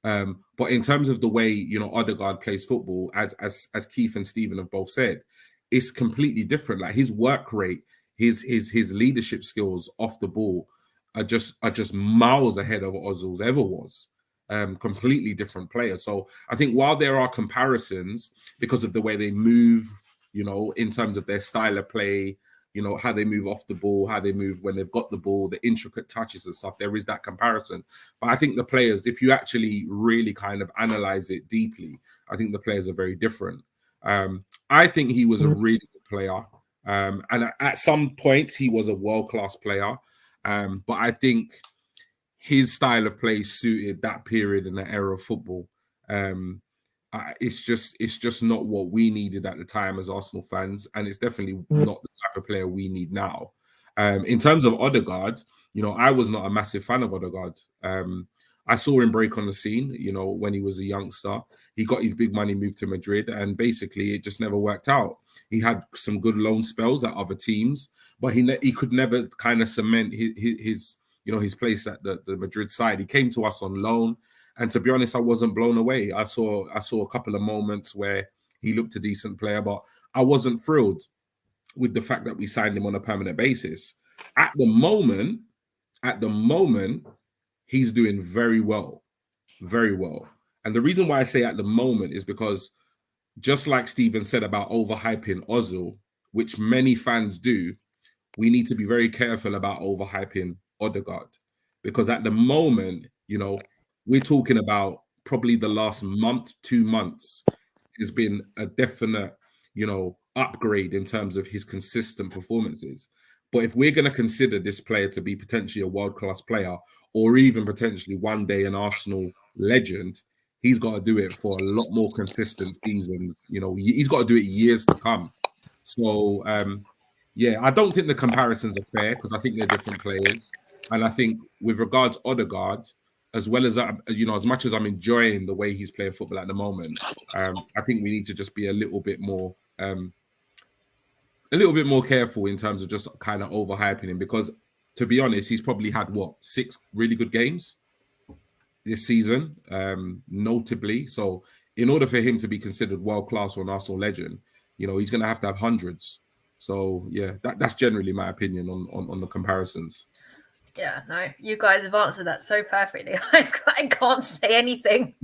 But in terms of the way, Odegaard plays football, as Keith and Stephen have both said, it's completely different. Like his work rate, his leadership skills off the ball are just miles ahead of Ozil's ever was. Completely different player. So I think while there are comparisons because of the way they move, in terms of their style of play, how they move off the ball, how they move when they've got the ball, the intricate touches and stuff, there is that comparison. But I think the players, if you actually really kind of analyze it deeply, I think the players are very different. I think he was a really good player. And at some points, he was a world-class player. But I think his style of play suited that period and that era of football. It's just not what we needed at the time as Arsenal fans, and it's definitely not the type of player we need now. In terms of Odegaard, I was not a massive fan of Odegaard. I saw him break on the scene, when he was a youngster. He got his big money moved to Madrid, and basically it just never worked out. He had some good loan spells at other teams, but he could never kind of cement his place at the Madrid side. He came to us on loan. And to be honest, I wasn't blown away. I saw a couple of moments where he looked a decent player, but I wasn't thrilled with the fact that we signed him on a permanent basis. At the moment, he's doing very well, very well. And the reason why I say at the moment is because just like Stephen said about overhyping Ozil, which many fans do, we need to be very careful about overhyping Odegaard. Because at the moment, we're talking about probably the last month, 2 months has been a definite, upgrade in terms of his consistent performances. But if we're going to consider this player to be potentially a world-class player or even potentially one day an Arsenal legend, he's got to do it for a lot more consistent seasons. He's got to do it years to come. So, I don't think the comparisons are fair because I think they're different players. And I think with regards to Odegaard, as well as as much as I'm enjoying the way he's playing football at the moment, I think we need to just be a little bit more careful in terms of just kind of overhyping him. Because to be honest, he's probably had 6 really good games this season, notably. So in order for him to be considered world class or an Arsenal legend, he's going to have hundreds. So that's generally my opinion on the comparisons. Yeah, no, you guys have answered that so perfectly. I can't say anything.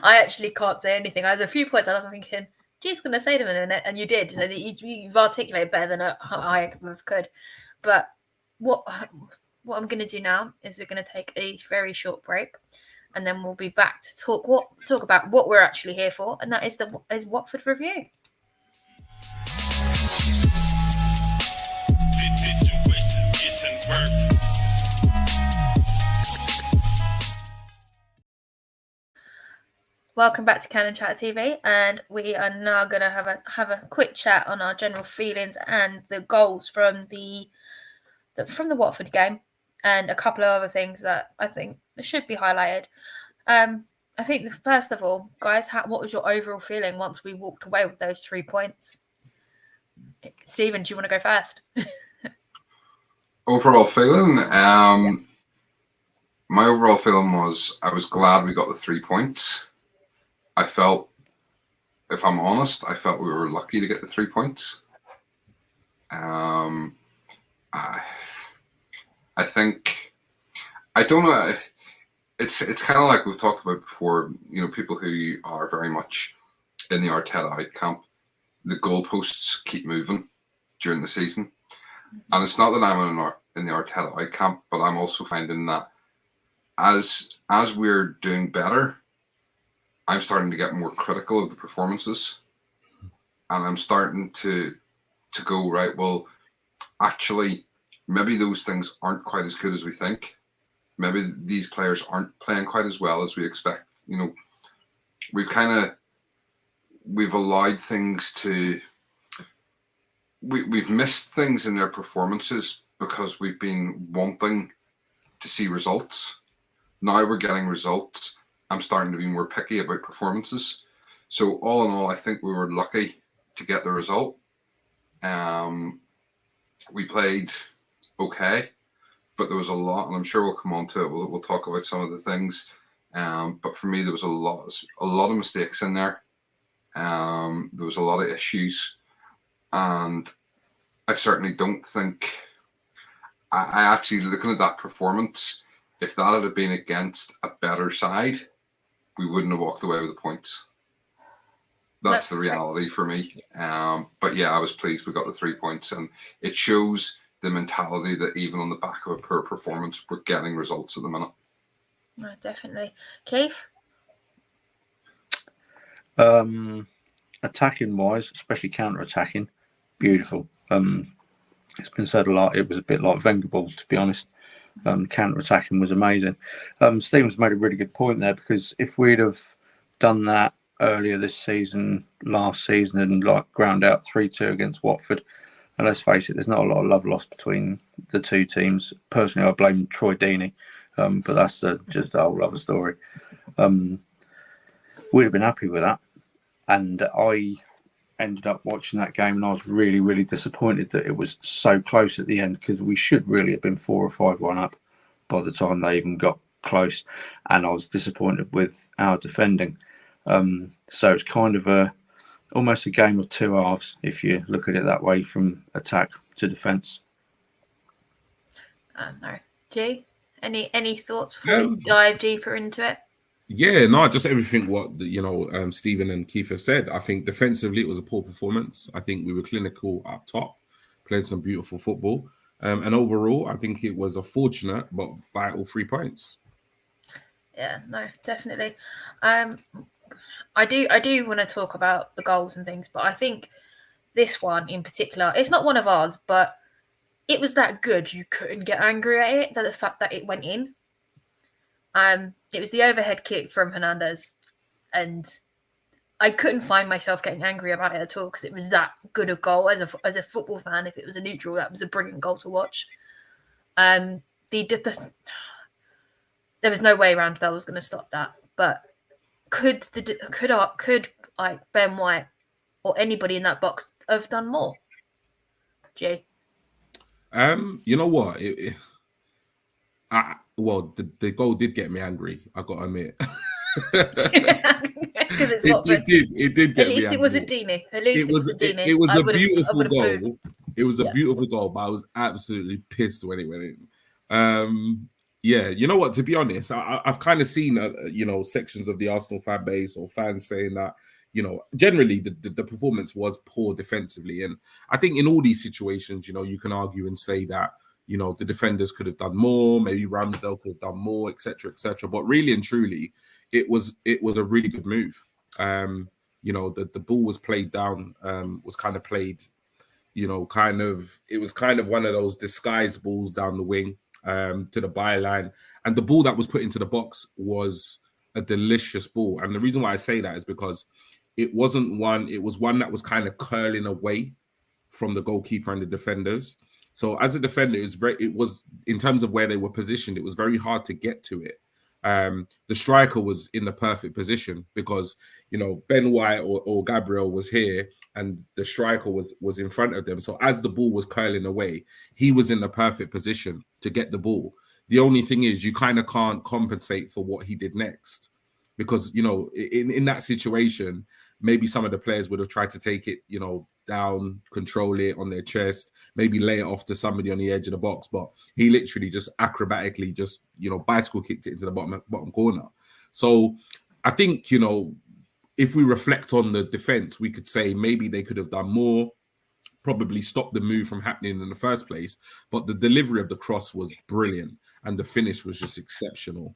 I actually can't say anything. There's a few points I was thinking, geez, going to say them in a minute, and you did. And you've articulated better than I could. But what I'm going to do now is we're going to take a very short break, and then we'll be back to talk about what we're actually here for, and that is Watford review. Welcome back to Cannon Chat TV, and we are now going to have a quick chat on our general feelings and the goals from the Watford game, and a couple of other things that I think should be highlighted. I think first of all, guys, what was your overall feeling once we walked away with those 3 points? Stephen, do you want to go first? Overall feeling, my overall feeling was I was glad we got the 3 points. I felt, if I'm honest, we were lucky to get the 3 points. I think, I don't know, it's kind of like we've talked about before, people who are very much in the Arteta out camp, the goalposts keep moving during the season. And it's not that I'm in the Arteta out camp, but I'm also finding that as we're doing better, I'm starting to get more critical of the performances, and I'm starting to go, right, well, actually, maybe those things aren't quite as good as we think. Maybe these players aren't playing quite as well as we expect. We've allowed things to, we've missed things in their performances because we've been wanting to see results. Now we're getting results. I'm starting to be more picky about performances. So all in all, I think we were lucky to get the result. We played okay, but there was a lot, and I'm sure we'll come on to it. We'll talk about some of the things. But for me, there was a lot of mistakes in there. There was a lot of issues, and I certainly don't think. I actually, looking at that performance, if that had been against a better side, we wouldn't have walked away with the points. That's the reality for me. But yeah, I was pleased we got the 3 points, and it shows the mentality that even on the back of a poor performance, we're getting results at the minute. No, definitely. Keith? Attacking wise, especially counter attacking, beautiful. It's been said a lot. It was a bit like Wenger balls, to be honest. Counter attacking was amazing. Stephen's made a really good point there, because if we'd have done that earlier this season, last season, and like ground out 3-2 against Watford, and let's face it, there's not a lot of love lost between the two teams. Personally, I blame Troy Deeney, but that's just a whole other story. We'd have been happy with that, and I ended up watching that game, and I was really, really disappointed that it was so close at the end, because we should really have been 4 or 5-1 up by the time they even got close, and I was disappointed with our defending. So it's kind of almost a game of two halves, if you look at it that way, from attack to defence. No. G, any thoughts before we dive deeper into it? Yeah, no, just everything what Stephen and Keith have said. I think defensively it was a poor performance. I think we were clinical up top, played some beautiful football, and overall I think it was a fortunate but vital 3 points. Yeah, no, definitely. I do want to talk about the goals and things, but I think this one in particular, it's not one of ours, but it was that good you couldn't get angry at it. That the fact that it went in. It was the overhead kick from Hernandez, and I couldn't find myself getting angry about it at all, because it was that good a goal. As a football fan, if it was a neutral, that was a brilliant goal to watch. There was no way around that was going to stop that. But could like Ben White or anybody in that box have done more? Jay? You know what? The goal did get me angry, I got to admit. Because it's Watford. It did get me angry. At least it wasn't Deeney. It was a beautiful goal. It was a beautiful goal, but I was absolutely pissed when it went in. Yeah, you know what? To be honest, I've kind of seen, sections of the Arsenal fan base or fans saying that, generally the performance was poor defensively. And I think in all these situations, you can argue and say that, the defenders could have done more, maybe Ramsdale could have done more, etc., etc. But really and truly, it was a really good move. The ball was played down, was kind of played, it was kind of one of those disguised balls down the wing to the byline. And the ball that was put into the box was a delicious ball. And the reason why I say that is because it was one that was kind of curling away from the goalkeeper and the defenders. So as a defender, it was in terms of where they were positioned, it was very hard to get to it. The striker was in the perfect position because, Ben White or Gabriel was here and the striker was in front of them. So as the ball was curling away, he was in the perfect position to get the ball. The only thing is you kind of can't compensate for what he did next because, in that situation, maybe some of the players would have tried to take it, down, control it on their chest, maybe lay it off to somebody on the edge of the box. But he literally just acrobatically just, bicycle kicked it into the bottom corner. So I think, if we reflect on the defense, we could say maybe they could have done more, probably stop the move from happening in the first place. But the delivery of the cross was brilliant and the finish was just exceptional.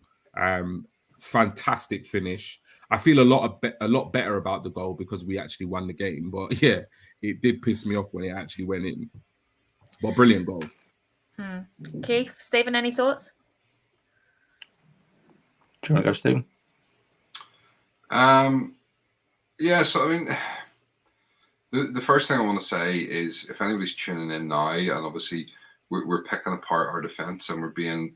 Fantastic finish. I feel a lot better about the goal because we actually won the game. But yeah, it did piss me off when it actually went in. But brilliant goal. Keith, Stephen, any thoughts? Do you want to go, Stephen? Yeah, so I mean, the first thing I want to say is if anybody's tuning in now, and obviously we're picking apart our defence and we're being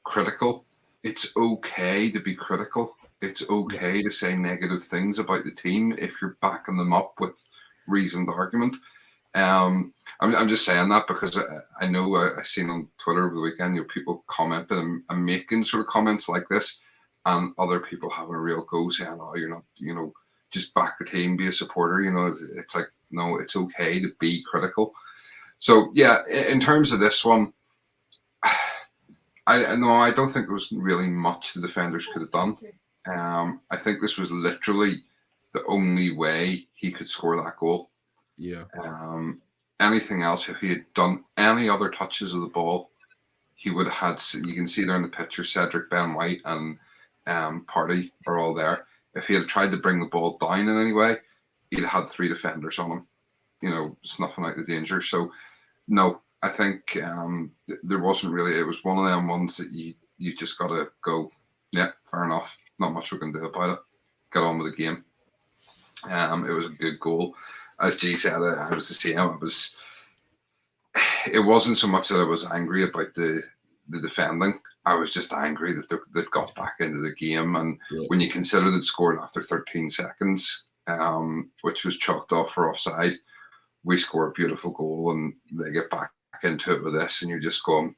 critical, it's okay to be critical. It's okay to say negative things about the team if you're backing them up with reasoned argument. I'm just saying that because I know I seen on Twitter over the weekend, people commenting and making sort of comments like this, and other people having a real go, saying, "Oh, you're not, just back the team, be a supporter." It's like, no, it's okay to be critical. So yeah, in terms of this one, I don't think there was really much the defenders could have done. I think this was literally the only way he could score that goal. Yeah. Anything else, if he had done any other touches of the ball, he would have had. You can see there in the picture, Cedric, Ben White, and Partey are all there. If he had tried to bring the ball down in any way, he'd have had 3 defenders on him, snuffing out the danger. So, no, I think there wasn't really. It was one of them ones that you just got to go, yeah, fair enough. Not much we can do about it. Get on with the game. It was a good goal. As G said, I was the same. It wasn't so much that I was angry about the defending. I was just angry that they got back into the game. And when you consider they'd scored after 13 seconds, which was chalked off for offside, we score a beautiful goal and they get back into it with this, and you're just going,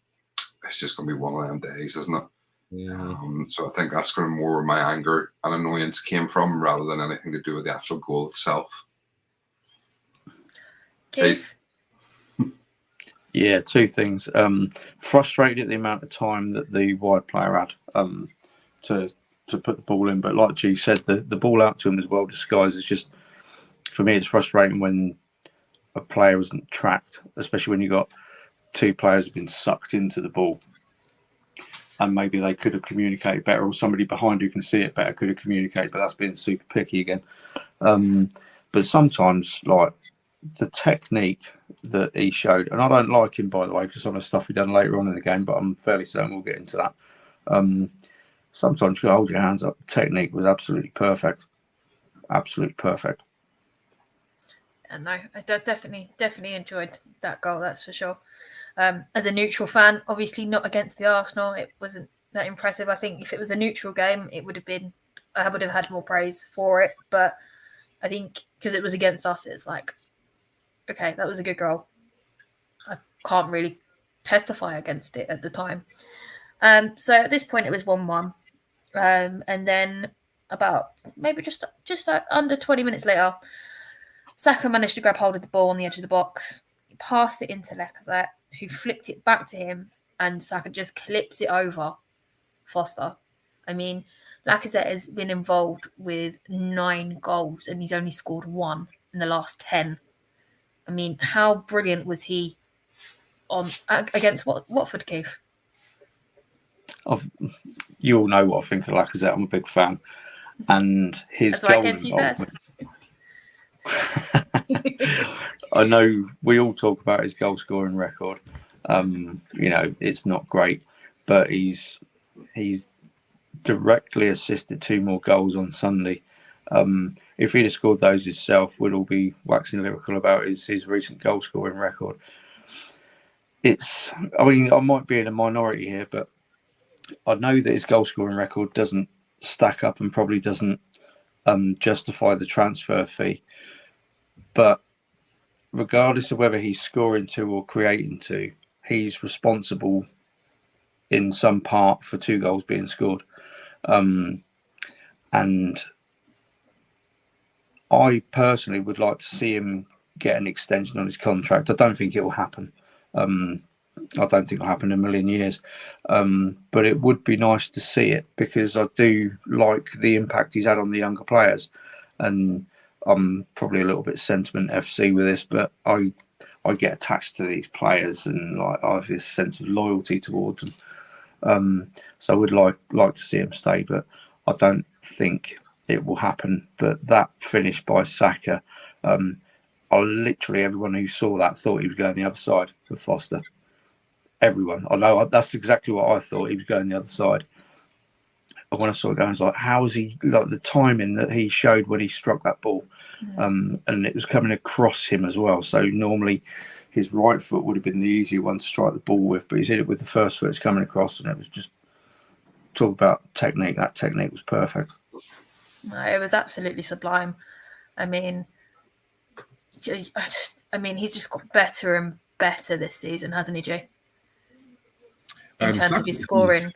it's just going to be one of them days, isn't it? Yeah. So I think that's going to be more where my anger and annoyance came from, rather than anything to do with the actual goal itself. Keith? Yeah, 2 things. Frustrated at the amount of time that the wide player had to put the ball in, but like G said, the ball out to him is well disguised. It's just, for me, it's frustrating when a player isn't tracked, especially when you got 2 players who've been sucked into the ball, and maybe they could have communicated better, or somebody behind who can see it better could have communicated, but that's being super picky again. But sometimes, like, the technique that he showed, and I don't like him, by the way, because some of the stuff he done later on in the game, but I'm fairly certain we'll get into that. Sometimes you hold your hands up. The technique was absolutely perfect. Absolutely perfect. And no, I definitely enjoyed that goal, that's for sure. As a neutral fan, obviously not against the Arsenal, it wasn't that impressive. I think if it was a neutral game, I would have had more praise for it. But I think because it was against us, it's like, okay, that was a good goal. I can't really testify against it at the time. So at this point, it was 1-1. And then about maybe just under 20 minutes later, Saka managed to grab hold of the ball on the edge of the box. He passed it into Lacazette, who flicked it back to him, and Saka just clips it over Foster. I mean, Lacazette has been involved with 9 goals, and he's only scored 1 in the last 10. I mean, how brilliant was he against Watford, Keith? You all know what I think of Lacazette. I'm a big fan, and his That's why I goal came to you first. I know we all talk about his goal scoring record. It's not great, but he's directly assisted 2 more goals on Sunday. If he'd have scored those himself, we'd all be waxing lyrical about his recent goal scoring record. I might be in a minority here, but I know that his goal scoring record doesn't stack up and probably doesn't justify the transfer fee. But regardless of whether he's scoring 2 or creating 2, he's responsible in some part for 2 goals being scored. And I personally would like to see him get an extension on his contract. I don't think it will happen. I don't think it'll happen in a million years. But it would be nice to see it, because I do like the impact he's had on the younger players. And I'm probably a little bit sentiment FC with this, but I get attached to these players, and I have this sense of loyalty towards them. So I would like to see him stay, but I don't think it will happen. But that finish by Saka, literally everyone who saw that thought he was going the other side with Foster. Everyone. I know that's exactly what I thought. He was going the other side. And when I saw it going, I was like, how is he, like, the timing that he showed when he struck that ball, and it was coming across him as well. So normally his right foot would have been the easier one to strike the ball with, but he's hit it with the first foot. It's coming across, and it was just, talk about technique. That technique was perfect. It was absolutely sublime. I mean, he's just got better and better this season, hasn't he, Jay? In terms of his scoring.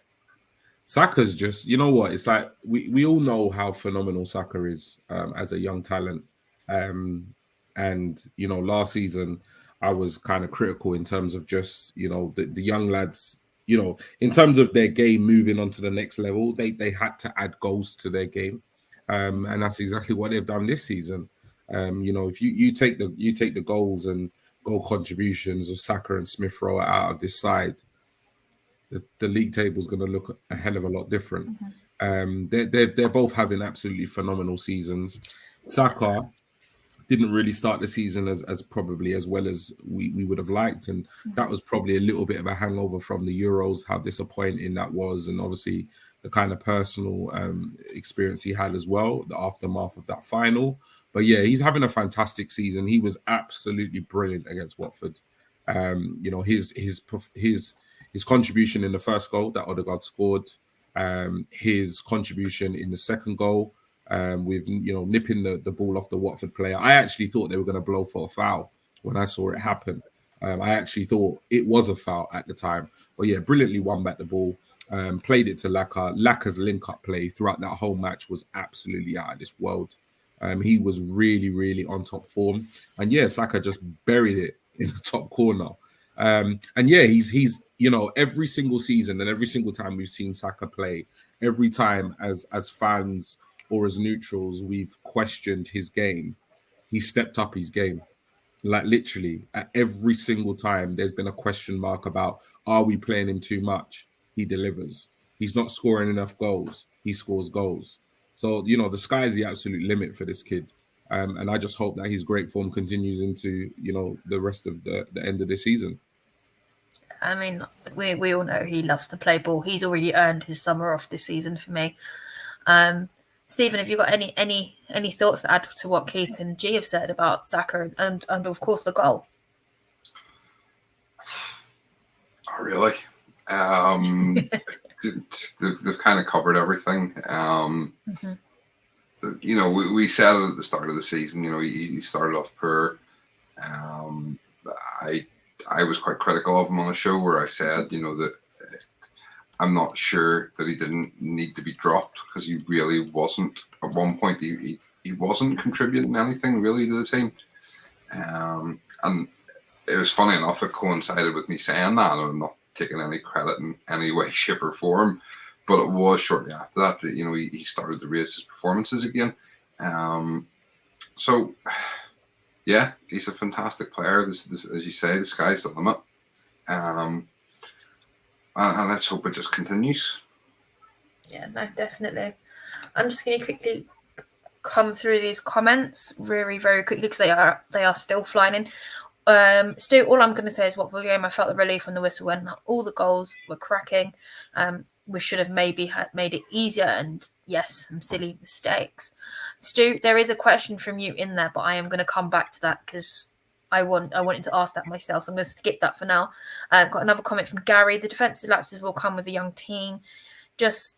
Saka's just, you know what? It's like we all know how phenomenal Saka is as a young talent. And, you know, last season I was kind of critical in terms of just, you know, the young lads, you know, in terms of their game moving on to the next level, they had to add goals to their game. And that's exactly what they've done this season. You know, if you take the goals and goal contributions of Saka and Smith Rowe out of this side, the league table is going to look a hell of a lot different. They're both having absolutely phenomenal seasons. Saka didn't really start the season as probably as well as we would have liked, and that was probably a little bit of a hangover from the Euros, how disappointing that was, and obviously the kind of personal experience he had as well, the aftermath of that final. But yeah, he's having a fantastic season. He was absolutely brilliant against Watford. You know, his contribution in the first goal that Odegaard scored, his contribution in the second goal, with, you know, nipping the ball off the Watford player. I actually thought they were going to blow for a foul when I saw it happen. I actually thought it was a foul at the time. But yeah, brilliantly won back the ball, played it to Laka. Laka's link-up play throughout that whole match was absolutely out of this world. He was really, really on top form. And yeah, Saka just buried it in the top corner. And yeah, he's you know, every single season and every single time we've seen Saka play, every time as fans or as neutrals we've questioned his game, he stepped up his game. Like literally at every single time there's been a question mark about, are we playing him too much? He delivers. He's not scoring enough goals. He scores goals. So, you know, the sky is the absolute limit for this kid. And I just hope that his great form continues into, you know, the rest of the end of the season. I mean, we all know he loves to play ball. He's already earned his summer off this season for me. Stephen, have you got any thoughts to add to what Keith and G have said about Saka and of course the goal? Oh, really? They've kind of covered everything. You know, we said it at the start of the season. You know, he started off poor. I was quite critical of him on a show where I said, you know, that I'm not sure that he didn't need to be dropped, because he really wasn't. At one point, he wasn't contributing anything really to the team. And it was funny enough, it coincided with me saying that, and I'm not taking any credit in any way, shape, or form. But it was shortly after that you know, he started to raise his performances again. So, yeah, he's a fantastic player. This, as you say, the sky's the limit. And let's hope it just continues. Yeah, no, definitely. I'm just going to quickly come through these comments very, very quickly because they are still flying in. Stu, all I'm going to say is, what for the game, I felt the relief when the whistle went. All the goals were cracking. We should have maybe made it easier, and yes, some silly mistakes. Stu, there is a question from you in there, but I am going to come back to that because I wanted to ask that myself, so I'm going to skip that for now. Got another comment from Gary. The defensive lapses will come with a young team, just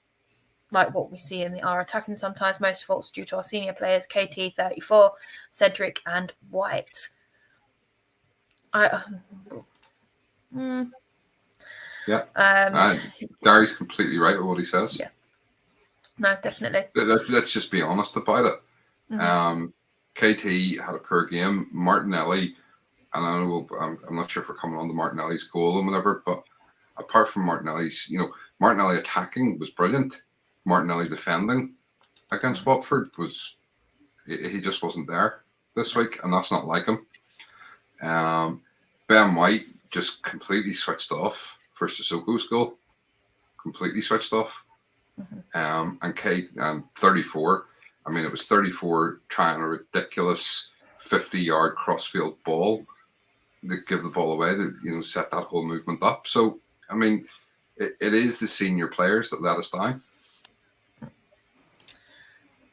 like what we see in our attacking sometimes. Most faults due to our senior players, KT, 34, Cedric and White. Yeah. Gary's completely right with what he says. Yeah. No, definitely. Let's just be honest about it. KT had a poor game. Martinelli, and I know I'm not sure if we're coming on to Martinelli's goal and whatever, but apart from Martinelli's, you know, Martinelli attacking was brilliant. Martinelli defending against Watford he just wasn't there this week, and that's not like him. Ben White just completely switched off for Sissoko's goal. Completely switched off. And Kate, 34. I mean, it was 34 trying a ridiculous 50-yard crossfield ball that give the ball away, that, you know, set that whole movement up. So, I mean, it is the senior players that let us down.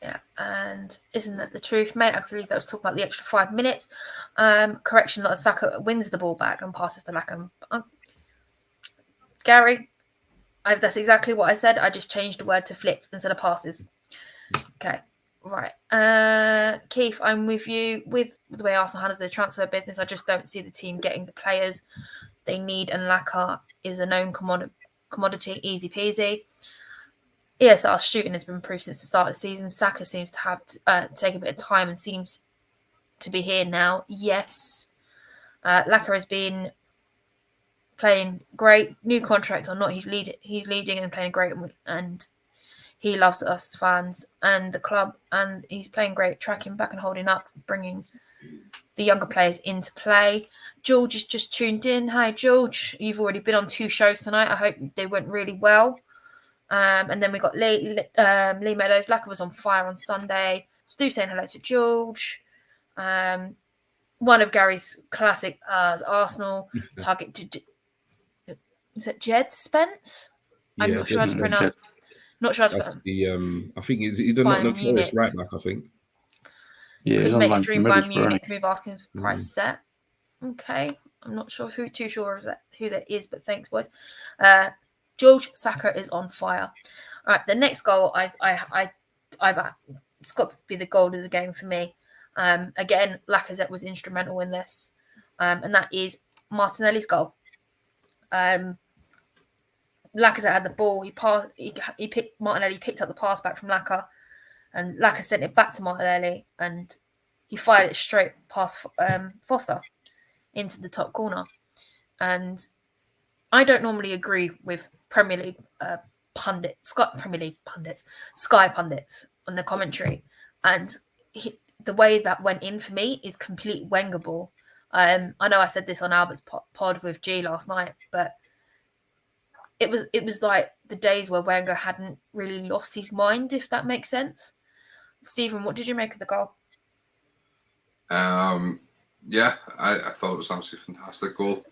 Yeah, and isn't that the truth, mate? I believe that was talking about the extra 5 minutes. Correction, that Saka wins the ball back and passes to Laka. Gary, that's exactly what I said. I just changed the word to flip instead of passes. Okay, right. Keith, I'm with you. With the way Arsenal handles their transfer business, I just don't see the team getting the players they need, and Laka is a known commodity, easy peasy. ESR's shooting has been improved since the start of the season. Saka seems to have taken a bit of time and seems to be here now. Yes. Laka has been playing great. New contract or not, he's leading and playing great, and he loves us fans and the club, and he's playing great, tracking back and holding up, bringing the younger players into play. George is just tuned in. Hi, George. You've already been on 2 shows tonight. I hope they went really well. And then we got Lee Meadows. Laka was on fire on Sunday. Stu saying hello to George. One of Gary's classic Arsenal target. Is it Jed Spence? I'm not sure how to pronounce. Not sure how to pronounce. That's the I think he's the Nottingham Forest right back. I think. Yeah, Could make the dream by Middlesbrough, Munich. Move asking for price set. Okay, I'm not sure who that is, but thanks, boys. George Saka is on fire. All right, the next goal, I've it's got to be the goal of the game for me. Again, Lacazette was instrumental in this, and that is Martinelli's goal. Lacazette had the ball. Martinelli picked up the pass back from Laka, and Laka sent it back to Martinelli, and he fired it straight past Foster into the top corner. And I don't normally agree with Premier League Sky pundits on the commentary, and the way that went in for me is complete Wenger ball. I know I said this on Albert's pod with G last night, but it was like the days where Wenger hadn't really lost his mind, if that makes sense. Stephen, what did you make of the goal? Yeah, I thought it was absolutely fantastic goal.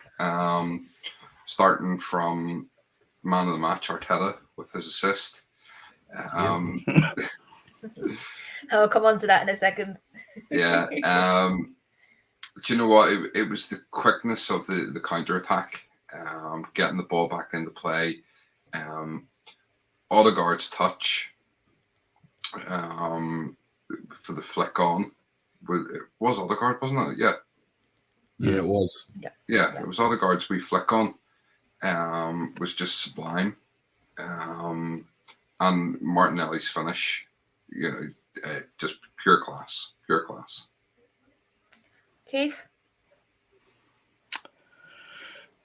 Starting from man of the match, Arteta, with his assist. I'll come on to that in a second. Yeah. Do you know what? It was the quickness of the counter-attack, getting the ball back into play. Odegaard's touch for the flick on. It was Odegaard, wasn't it? Yeah. Yeah, it was. Yeah, it was Odegaard's wee flick on. Was just sublime. And Martinelli's finish, just pure class. Keith?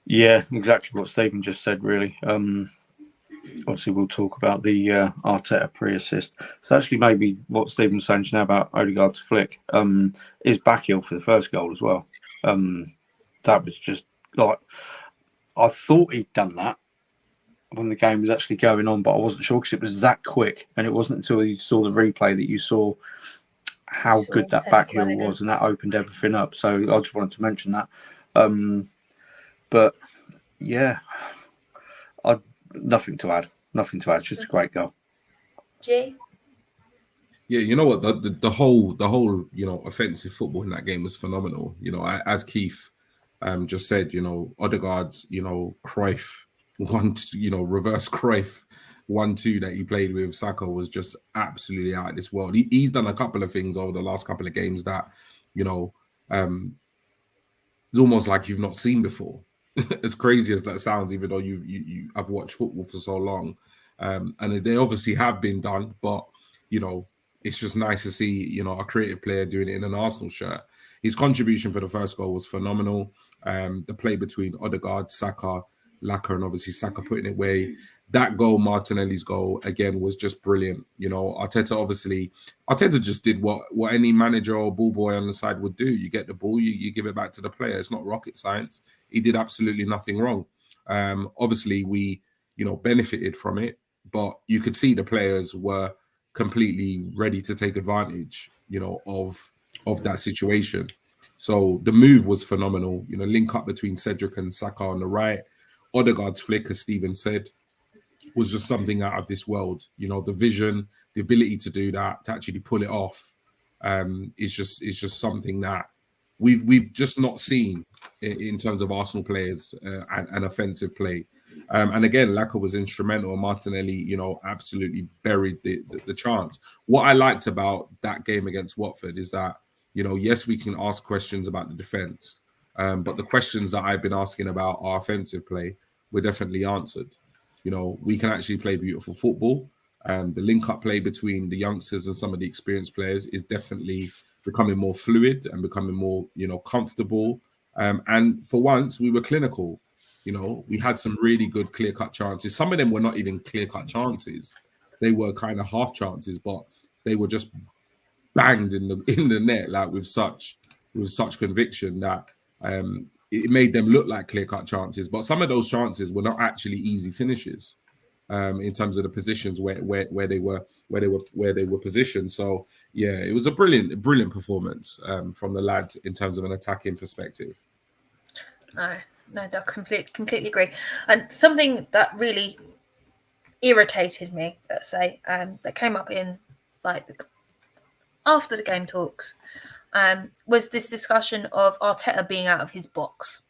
Yeah, exactly what Stephen just said, really. Obviously, we'll talk about the Arteta pre-assist. So actually, maybe what Stephen's saying now about Odegaard's flick is backheel for the first goal as well. That was just like, I thought he'd done that when the game was actually going on, but I wasn't sure because it was that quick, and it wasn't until you saw the replay that you saw how good that backheel was, and that opened everything up. So I just wanted to mention that. But yeah, nothing to add. It's just a great goal. G? Yeah, you know what? The whole offensive football in that game was phenomenal. As Keith just said, Odegaard's Cruyff reverse Cruyff 1-2 that he played with Saka was just absolutely out of this world. He's done a couple of things over the last couple of games that it's almost like you've not seen before. As crazy as that sounds, even though I've watched football for so long, and they obviously have been done, but it's just nice to see a creative player doing it in an Arsenal shirt. His contribution for the first goal was phenomenal. The play between Odegaard, Saka, Laka, and obviously Saka putting it away. That goal, Martinelli's goal, again, was just brilliant. Arteta just did what any manager or ball boy on the side would do. You get the ball, you give it back to the player. It's not rocket science. He did absolutely nothing wrong. Obviously, we, benefited from it, but you could see the players were completely ready to take advantage, of that situation. So the move was phenomenal. Link up between Cedric and Saka on the right. Odegaard's flick, as Stephen said, was just something out of this world. The vision, the ability to do that, to actually pull it off, is just something that we've just not seen in terms of Arsenal players and offensive play. And again, Laka was instrumental. Martinelli, absolutely buried the chance. What I liked about that game against Watford is that, yes, we can ask questions about the defense, but the questions that I've been asking about our offensive play were definitely answered. We can actually play beautiful football. The link-up play between the youngsters and some of the experienced players is definitely becoming more fluid and becoming more, comfortable. And for once, we were clinical. We had some really good clear-cut chances. Some of them were not even clear-cut chances. They were kind of half chances, but they were just banged in the net, like with such conviction that it made them look like clear-cut chances. But some of those chances were not actually easy finishes. In terms of the positions where they were positioned. So yeah, it was a brilliant performance from the lads in terms of an attacking perspective. No, I completely agree. And something that really irritated me, let's say, that came up in after the game talks, was this discussion of Arteta being out of his box,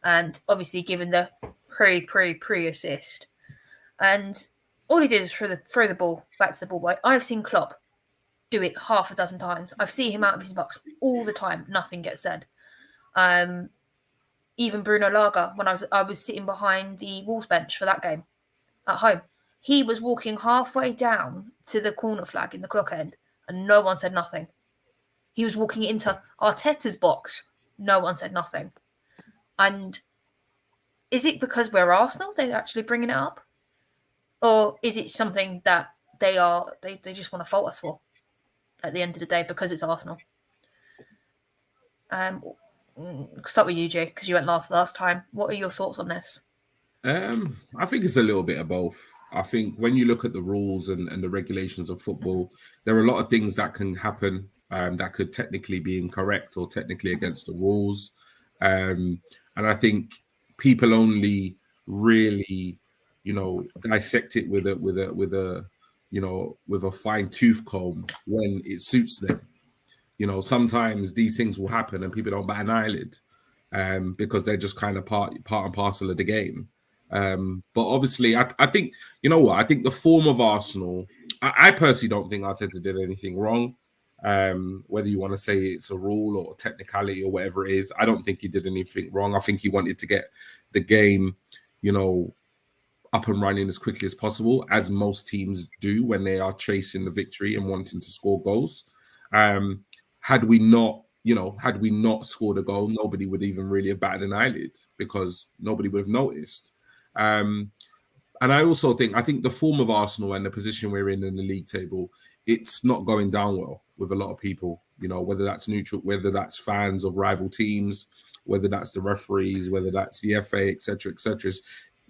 and obviously given the pre assist. And all he did is throw the ball back to the ball boy. I've seen Klopp do it half a dozen times. I've seen him out of his box all the time. Nothing gets said. Even Bruno Laga, when I was sitting behind the Wolves bench for that game at home, he was walking halfway down to the corner flag in the clock end, and no one said nothing. He was walking into Arteta's box. No one said nothing. And is it because we're Arsenal they're actually bringing it up? Or is it something that they just want to fault us for at the end of the day because it's Arsenal? Start with you, Jay, because you went last time. What are your thoughts on this? I think it's a little bit of both. I think when you look at the rules and the regulations of football, there are a lot of things that can happen that could technically be incorrect or technically against the rules. And I think people only really dissect it with a fine tooth comb when it suits them. Sometimes these things will happen and people don't bat an eyelid because they're just kind of part and parcel of the game. But obviously, I think I think the form of Arsenal. I personally don't think Arteta did anything wrong. Whether you want to say it's a rule or technicality or whatever it is, I don't think he did anything wrong. I think he wanted to get the game, up and running as quickly as possible, as most teams do when they are chasing the victory and wanting to score goals. Had we not scored a goal, nobody would even really have batted an eyelid because nobody would have noticed. And I also think the form of Arsenal and the position we're in the league table, it's not going down well with a lot of people, whether that's neutral, whether that's fans of rival teams, whether that's the referees, whether that's the FA, etc., etc.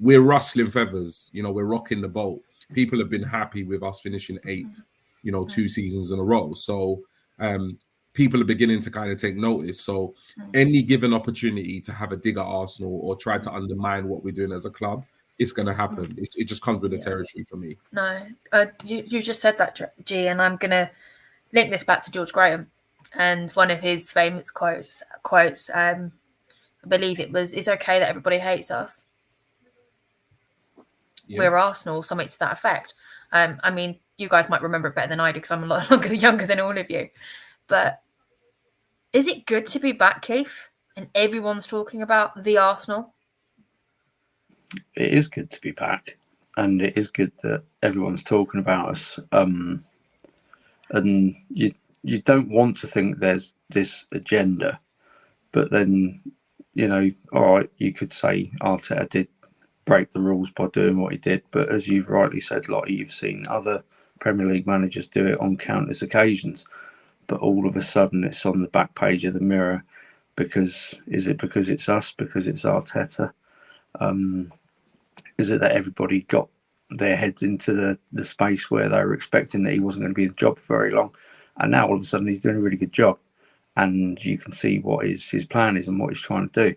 We're rustling feathers, we're rocking the boat. People have been happy with us finishing 8th, 2 seasons in a row. So people are beginning to kind of take notice. So any given opportunity to have a dig at Arsenal or try to undermine what we're doing as a club, it's going to happen. It just comes with the territory for me. No, you just said that, G, and I'm going to link this back to George Graham and one of his famous quotes. I believe it was, "It's okay that everybody hates us. Yeah. We're Arsenal," something to that effect. I mean, you guys might remember it better than I do because I'm a lot younger than all of you. But is it good to be back, Keith, and everyone's talking about the Arsenal? It is good to be back, and it is good that everyone's talking about us. And you don't want to think there's this agenda, but then, all right, you could say Arteta did break the rules by doing what he did, but as you've rightly said, you've seen other Premier League managers do it on countless occasions, but all of a sudden it's on the back page of the Mirror because it's us, because it's Arteta? Is it that everybody got their heads into the space where they were expecting that he wasn't going to be in the job for very long, and now all of a sudden he's doing a really good job, and you can see what his plan is and what he's trying to do?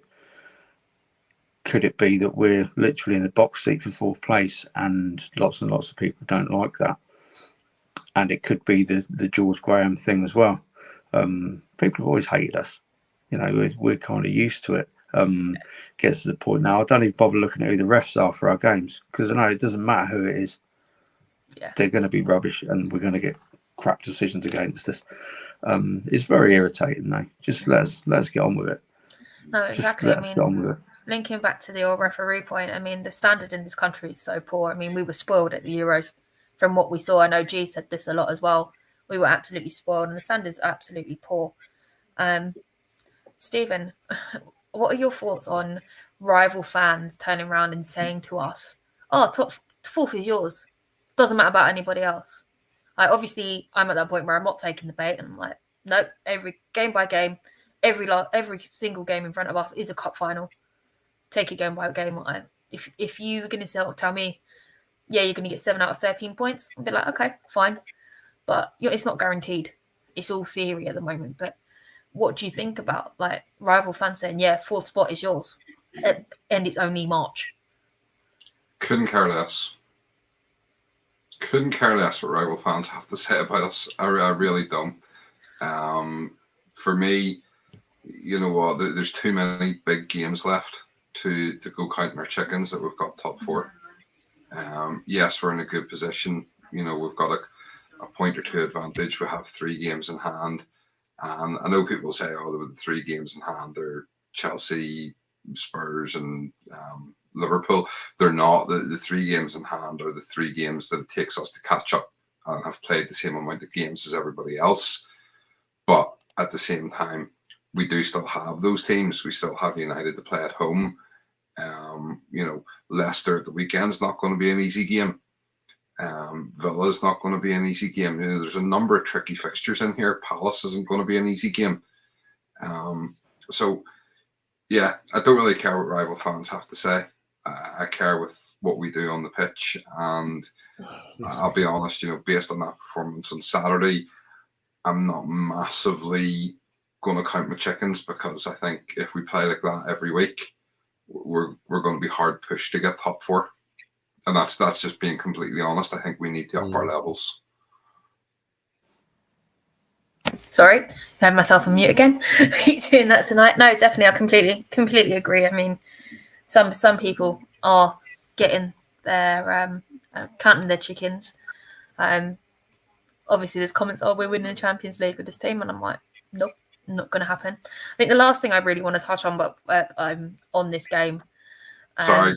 Could it be that we're literally in the box seat for 4th place and lots of people don't like that? And it could be the George Graham thing as well. People have always hated us. We're kind of used to it. Gets to the point now, I don't even bother looking at who the refs are for our games because I know it doesn't matter who it is. Yeah. They're going to be rubbish and we're going to get crap decisions against us. It's very irritating though. Just let's get on with it. No, exactly. Let's get on with it. Linking back to the old referee point, I mean, the standard in this country is so poor. I mean, we were spoiled at the Euros from what we saw. I know G said this a lot as well. We were absolutely spoiled, and the standards are absolutely poor. Stephen, what are your thoughts on rival fans turning around and saying to us, "Oh, top fourth is yours. Doesn't matter about anybody else." Obviously, I'm at that point where I'm not taking the bait, and I'm like, nope. Every game by game, every single game in front of us is a cup final. Take it game by game. If you're going to tell me, yeah, you're going to get 7 out of 13 points, I'll be like, okay, fine. But it's not guaranteed. It's all theory at the moment. But what do you think about like rival fans saying, yeah, fourth spot is yours, and it's only March? Couldn't care less. Couldn't care less what rival fans have to say about us. I really don't. For me, you know what? There's too many big games left to go counting our chickens that we've got top 4. Yes, we're in a good position. You know, we've got a point or 2 advantage. We have 3 games in hand. And I know people say, oh, the 3 games in hand, they're Chelsea, Spurs, and Liverpool. They're not. The 3 games in hand are the 3 games that it takes us to catch up and have played the same amount of games as everybody else. But at the same time, we do still have those teams. We still have United to play at home. You know, Leicester at the weekend's not going to be an easy game. Villa's not going to be an easy game. You know, there's a number of tricky fixtures in here. Palace isn't going to be an easy game. So, yeah, I don't really care what rival fans have to say. I care with what we do on the pitch. And I'll be honest, you know, based on that performance on Saturday, I'm not massively going to count my chickens, because I think if we play like that every week, we're going to be hard pushed to get top 4. And that's just being completely honest. I think we need to up our levels. Sorry, I had myself on mute again. Keep doing that tonight. No, definitely, I completely agree. I mean, some people are getting their counting their chickens. Obviously, there's comments, oh, we're winning the Champions League with this team, and I'm like, nope, not going to happen. I think the last thing I really want to touch on, but on this game. Sorry,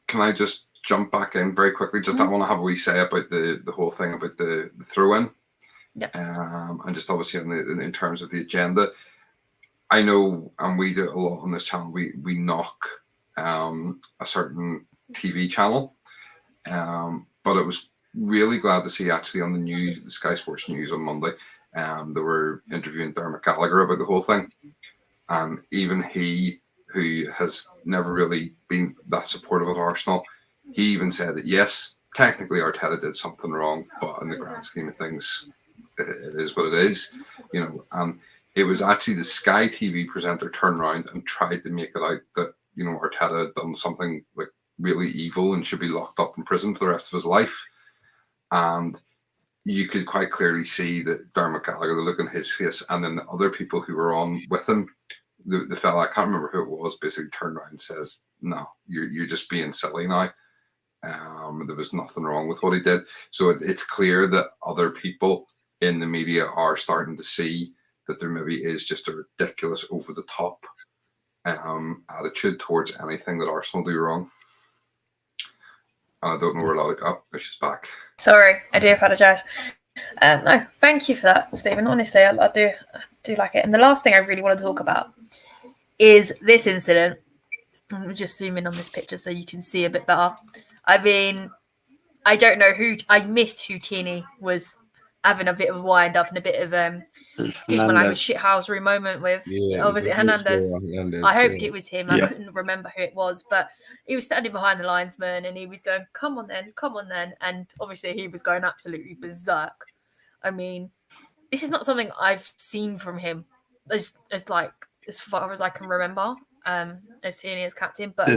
can I just jump back in very quickly? Just I want to have a wee say about the whole thing about the throw-in. Yeah. And just obviously in terms of the agenda, I know, and we do it a lot on this channel, we knock a certain TV channel, but it was really glad to see actually on the news, the Sky Sports News on Monday, they were interviewing Dermot Gallagher about the whole thing. And even he, who has never really been that supportive of Arsenal, he even said that, yes, technically Arteta did something wrong, but in the grand scheme of things, it is what it is. You know, and it was actually the Sky TV presenter turned around and tried to make it out that, you know, Arteta had done something like really evil and should be locked up in prison for the rest of his life. And you could quite clearly see that Dermot Gallagher, the look on his face, and then the other people who were on with him, the fella, I can't remember who it was, basically turned around and says, no, you're just being silly now. There was nothing wrong with what he did. So it's clear that other people in the media are starting to see that there maybe is just a ridiculous, over-the-top attitude towards anything that Arsenal do wrong. And I don't know where Lolly got. Oh, she's back. Sorry, I do apologise. No, thank you for that, Stephen. Honestly, I do like it. And the last thing I really want to talk about is this incident. I'm just zoom in on this picture so you can see a bit better. I mean, I don't know I missed who Tierney was having a bit of wind up and a bit of excuse my language, shithousery moment with. Yeah, was it Hernandez? I hoped it was him. Yeah. I couldn't remember who it was, but he was standing behind the linesman and he was going, come on then. And obviously he was going absolutely berserk. I mean, this is not something I've seen from him as far as I can remember, as Tierney as captain, but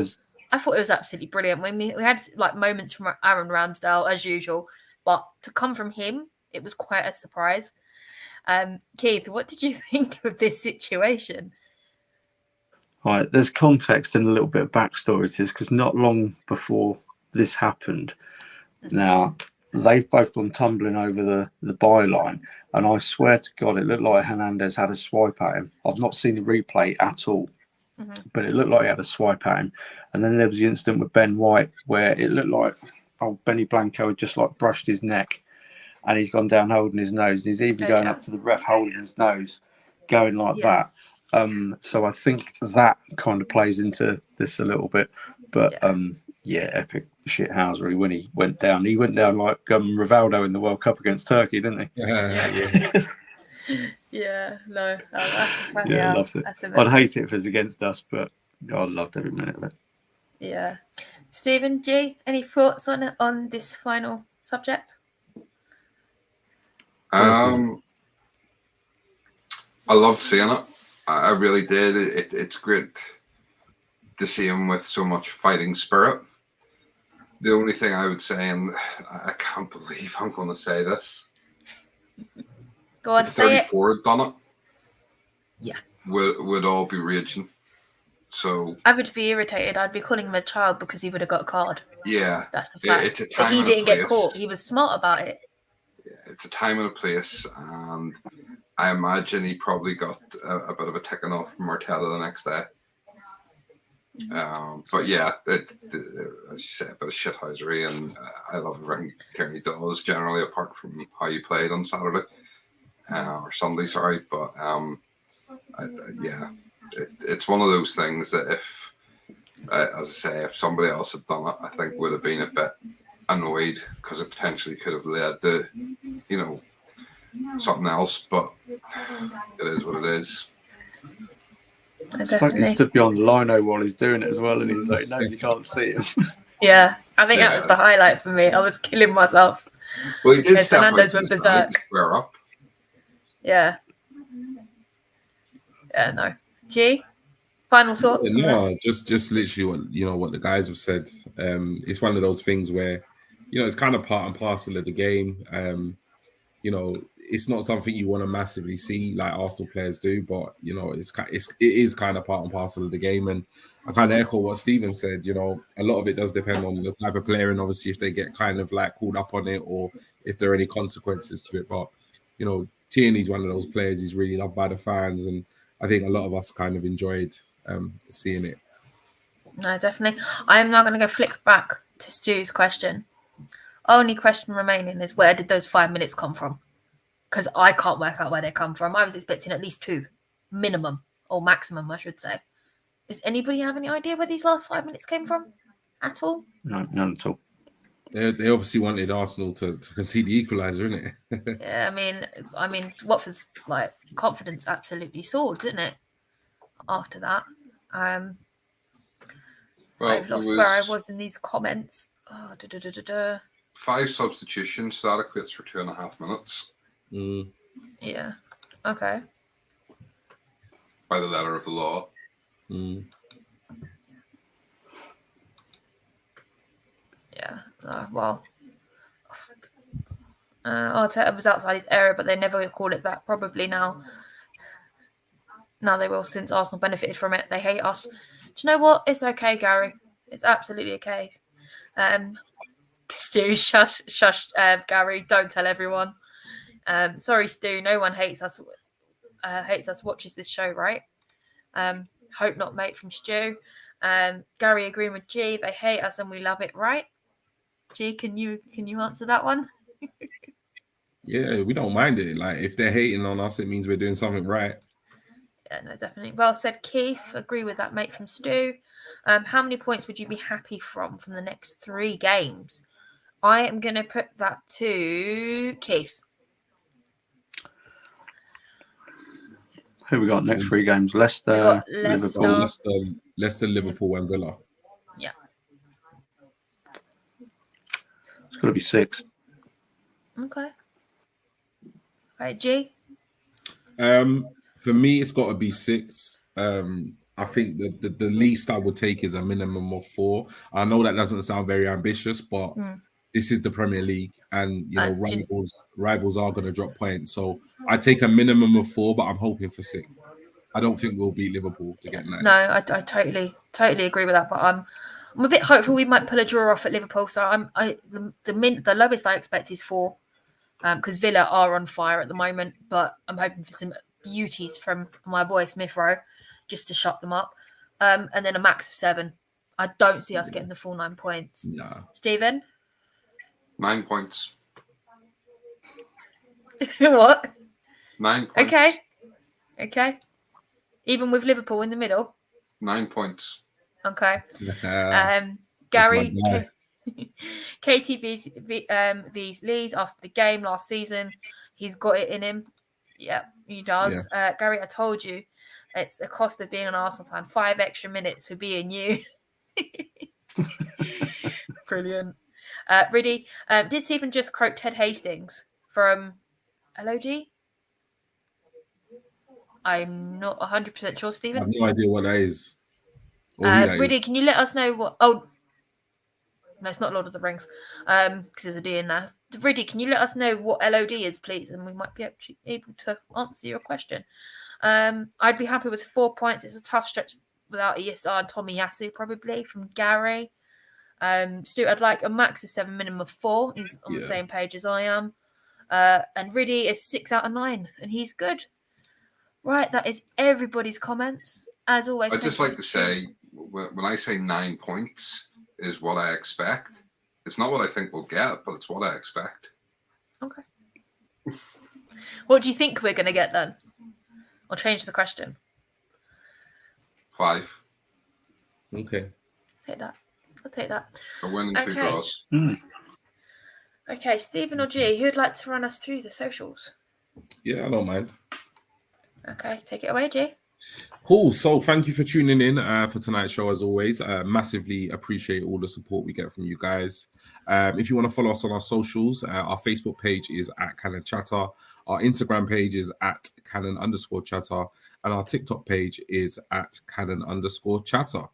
I thought it was absolutely brilliant. We had like moments from Aaron Ramsdale as usual, but to come from him, it was quite a surprise. Keith, what did you think of this situation? Right, there's context and a little bit of backstory to this, because not long before this happened, now they've both gone tumbling over the byline, and I swear to God, it looked like Hernandez had a swipe at him. I've not seen the replay at all, but it looked like he had a swipe at him. And then there was the incident with Ben White where it looked like old Benny Blanco had just like brushed his neck, and he's gone down holding his nose. He's even going up to the ref holding his nose, going like that. So I think that kind of plays into this a little bit. But epic shithousery when he went down. He went down like Rivaldo in the World Cup against Turkey, didn't he? Yeah, no. I loved it. I'd hate it if it was against us, but I loved every minute of it. Yeah. Stephen, G, any thoughts on this final subject? I loved seeing it. I really did. It's great to see him with so much fighting spirit. The only thing I would say, and I can't believe I'm going to say this, Go on, if say 34 had done it, yeah, would all be raging. So I would be irritated. I'd be calling him a child because he would have got a card. Yeah, that's the fact. It's a time he and didn't a place. get caught. He was smart about it. Yeah, it's a time and a place, and I imagine he probably got a bit of a ticking off from Arteta the next day. But yeah, as you say, a bit of shithousery, and I love everything Tierney does generally, apart from how you played on Saturday or Sunday, sorry. But it's one of those things that if, as I say, if somebody else had done it, I think would have been a bit annoyed because it potentially could have led to, something else. But it is what it is. Like he stood behind the lino while he's doing it as well, and he's like, knows he can't see him. Yeah, I think that was the highlight for me. I was killing myself. Well, he did step Fernando's out to square up. Yeah. Yeah, no. G, final thoughts? No, just literally what the guys have said. It's one of those things where, it's kind of part and parcel of the game. It's not something you want to massively see like Arsenal players do, but it is kind of part and parcel of the game. And I kind of echo what Stephen said. A lot of it does depend on the type of player, and obviously if they get kind of like called up on it, or if there are any consequences to it. But Tierney's one of those players. He's really loved by the fans, and I think a lot of us kind of enjoyed seeing it. No, definitely. I am now going to go flick back to Stu's question. Only question remaining is, where did those 5 minutes come from? Because I can't work out where they come from. I was expecting at least 2, minimum, or maximum, I should say. Does anybody have any idea where these last 5 minutes came from at all? No, none at all. They obviously wanted Arsenal to concede the equaliser, innit? Yeah, I mean, Watford's confidence absolutely soared, didn't it? After that, I've lost where I was in these comments. 5 substitutions, that equates for 2.5 minutes. Yeah. Okay. By the letter of the law. Yeah. Well, Arteta was outside his area, but they never call it that. Probably now. Now they will, since Arsenal benefited from it. They hate us. Do you know what? It's okay, Gary. It's absolutely okay. Stu, shush, Gary. Don't tell everyone. Sorry, Stu. No one hates us. Watches this show, right? Hope not, mate. From Stu. Gary agreeing with G. They hate us and we love it, right? G, can you answer that one? Yeah, we don't mind it. Like, if they're hating on us, it means we're doing something right. Yeah, no, definitely. Well said, Keith. Agree with that, mate. From Stu. How many points would you be happy from the next 3 games? I am going to put that to Keith. Who we got next 3 games? Leicester, Liverpool. Leicester, Liverpool, and Villa. Yeah. It's got to be 6. Okay. Right, G? For me, it's got to be 6. I think the least I would take is a minimum of 4. I know that doesn't sound very ambitious, but this is the Premier League, and rivals are going to drop points. So I take a minimum of 4, but I'm hoping for 6. I don't think we'll beat Liverpool to get 9. No, I totally agree with that. But I'm a bit hopeful we might pull a draw off at Liverpool. So the lowest I expect is 4, because Villa are on fire at the moment. But I'm hoping for some beauties from my boy Smith Rowe, just to shut them up. And then a max of 7. I don't see us getting the full 9 points. No. Stephen? 9 points. What? 9 points. Okay. Even with Liverpool in the middle. 9 points. Okay. That's Gary, my guy. KTV's Leeds after the game last season. He's got it in him. Yeah, he does. Gary, I told you, it's a cost of being an Arsenal fan. 5 extra minutes for being you. Brilliant. Riddy, did Stephen just quote Ted Hastings from LOG? I'm not 100% sure, I Stephen. have no idea what that is. Or who that Riddy, is. can you let us know what... Oh, no, it's not Lord of the Rings, because there's a D in there. Riddy, can you let us know what LOD is, please? And we might be able to answer your question. I'd be happy with 4 points. It's a tough stretch without ESR and Tommy Yasu, probably, from Gary. Stu, I'd like a max of 7, minimum of 4. He's on the same page as I am. And Riddy is 6 out of 9, and he's good. Right, that is everybody's comments. As always, I'd just like to say, when I say 9 points is what I expect. It's not what I think we'll get, but it's what I expect. Okay. What do you think we're going to get then? I'll change the question. 5. Okay. I'll take that. A win and 2 draws. Okay, Stephen or G, who'd like to run us through the socials? Yeah, I don't mind. Okay, take it away, G. Cool. So thank you for tuning in for tonight's show, as always. Massively appreciate all the support we get from you guys. If you want to follow us on our socials, our Facebook page is @CannonChatter. Our Instagram page is @Cannon_Chatter. And our TikTok page is @Cannon_Chatter.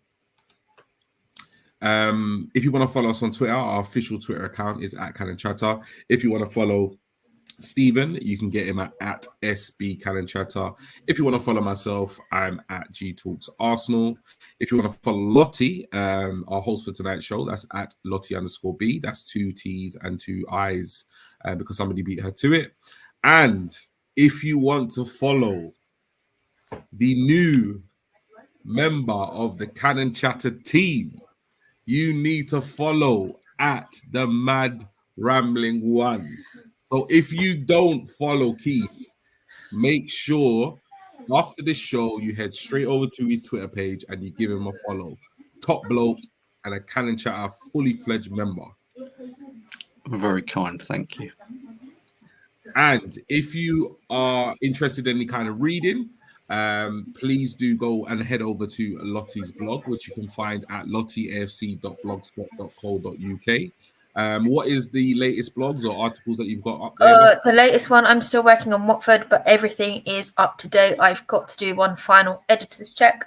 If you want to follow us on Twitter, our official Twitter account is @CannonChatter. If you want to follow Stephen, you can get him at SB Cannon Chatter. If you want to follow myself, I'm at GTalksArsenal. If you want to follow Lottie, our host for tonight's show, that's at Lottie_B. That's 2 T's and 2 I's because somebody beat her to it. And if you want to follow the new member of the Cannon Chatter team, you need to follow at the Mad Rambling One. So if you don't follow Keith, make sure after this show you head straight over to his Twitter page and you give him a follow. Top bloke and a Cannon Chatter fully fledged member. Very kind, thank you. And if you are interested in any kind of reading, please do go and head over to Lottie's blog, which you can find at lottieafc.blogspot.co.uk. What is the latest blogs or articles that you've got up there? The latest one, I'm still working on Watford, but everything is up to date. I've got to do one final editor's check.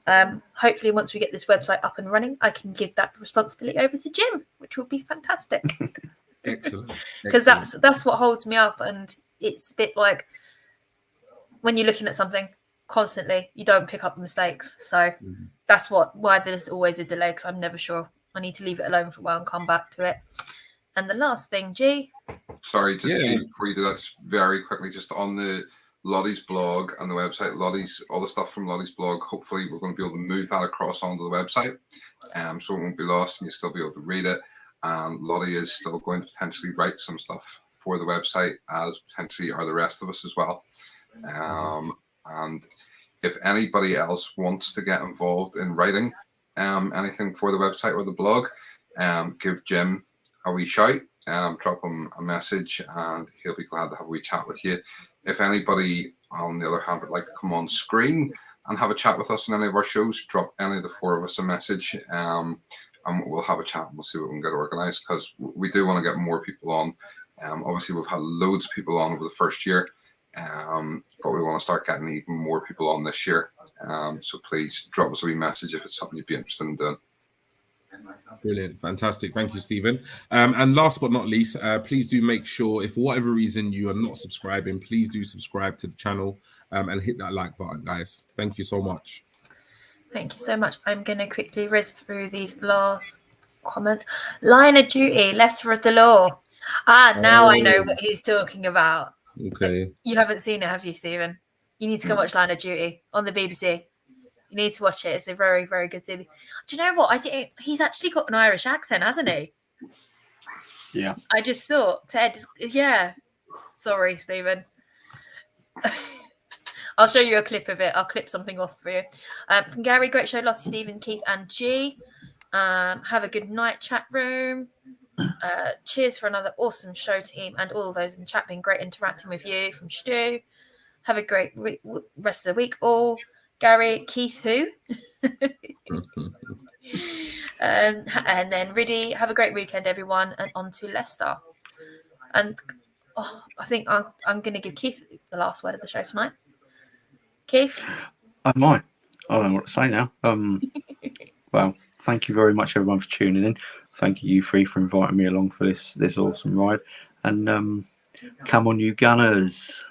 Hopefully, once we get this website up and running, I can give that responsibility over to Jim, which will be fantastic. Excellent. Because that's what holds me up, and it's a bit like when you're looking at something constantly, you don't pick up mistakes. So that's why there's always a delay, because I'm never sure. I need to leave it alone for a while and come back to it. And the last thing, G. Sorry, G, before you do that, just very quickly, just on the Lottie's blog and the website, all the stuff from Lottie's blog, hopefully we're going to be able to move that across onto the website, so it won't be lost and you'll still be able to read it. And Lottie is still going to potentially write some stuff for the website, as potentially are the rest of us as well. And if anybody else wants to get involved in writing anything for the website or the blog, give Jim a wee shout, drop him a message, and he'll be glad to have a wee chat with you. If anybody, on the other hand, would like to come on screen and have a chat with us in any of our shows, drop any of the 4 of us a message, and we'll have a chat and we'll see what we can get organized, because we do want to get more people on. Obviously, we've had loads of people on over the first year, but we want to start getting even more people on this year. So please drop us a wee message if it's something you'd be interested in doing. Brilliant. Fantastic. Thank you, Stephen. And last but not least, please do make sure, if for whatever reason you are not subscribing, please do subscribe to the channel and hit that like button, guys. Thank you so much. Thank you so much. I'm going to quickly whiz through these last comments. Line of duty, letter of the law. Now I know what he's talking about. Okay. You haven't seen it, have you, Stephen? You need to go watch Line of Duty on the BBC. You need to watch it. It's a very, very good series. Do you know what? I think he's actually got an Irish accent, hasn't he? Yeah. I just thought, Ted, yeah. Sorry, Stephen. I'll show you a clip of it. I'll clip something off for you. From Gary, great show, Lottie, Stephen, Keith, and G. Have a good night, chat room. Cheers for another awesome show, team, and all those in the chat. Been great interacting with you. From Stu. Have a great rest of the week, all. Gary, Keith, who? And then Riddy, have a great weekend, everyone, and on to Leicester. And I think I'm going to give Keith the last word of the show tonight. Keith? I might. I don't know what to say now. Well, thank you very much, everyone, for tuning in. Thank you three for inviting me along for this awesome ride. And come on, you Gunners.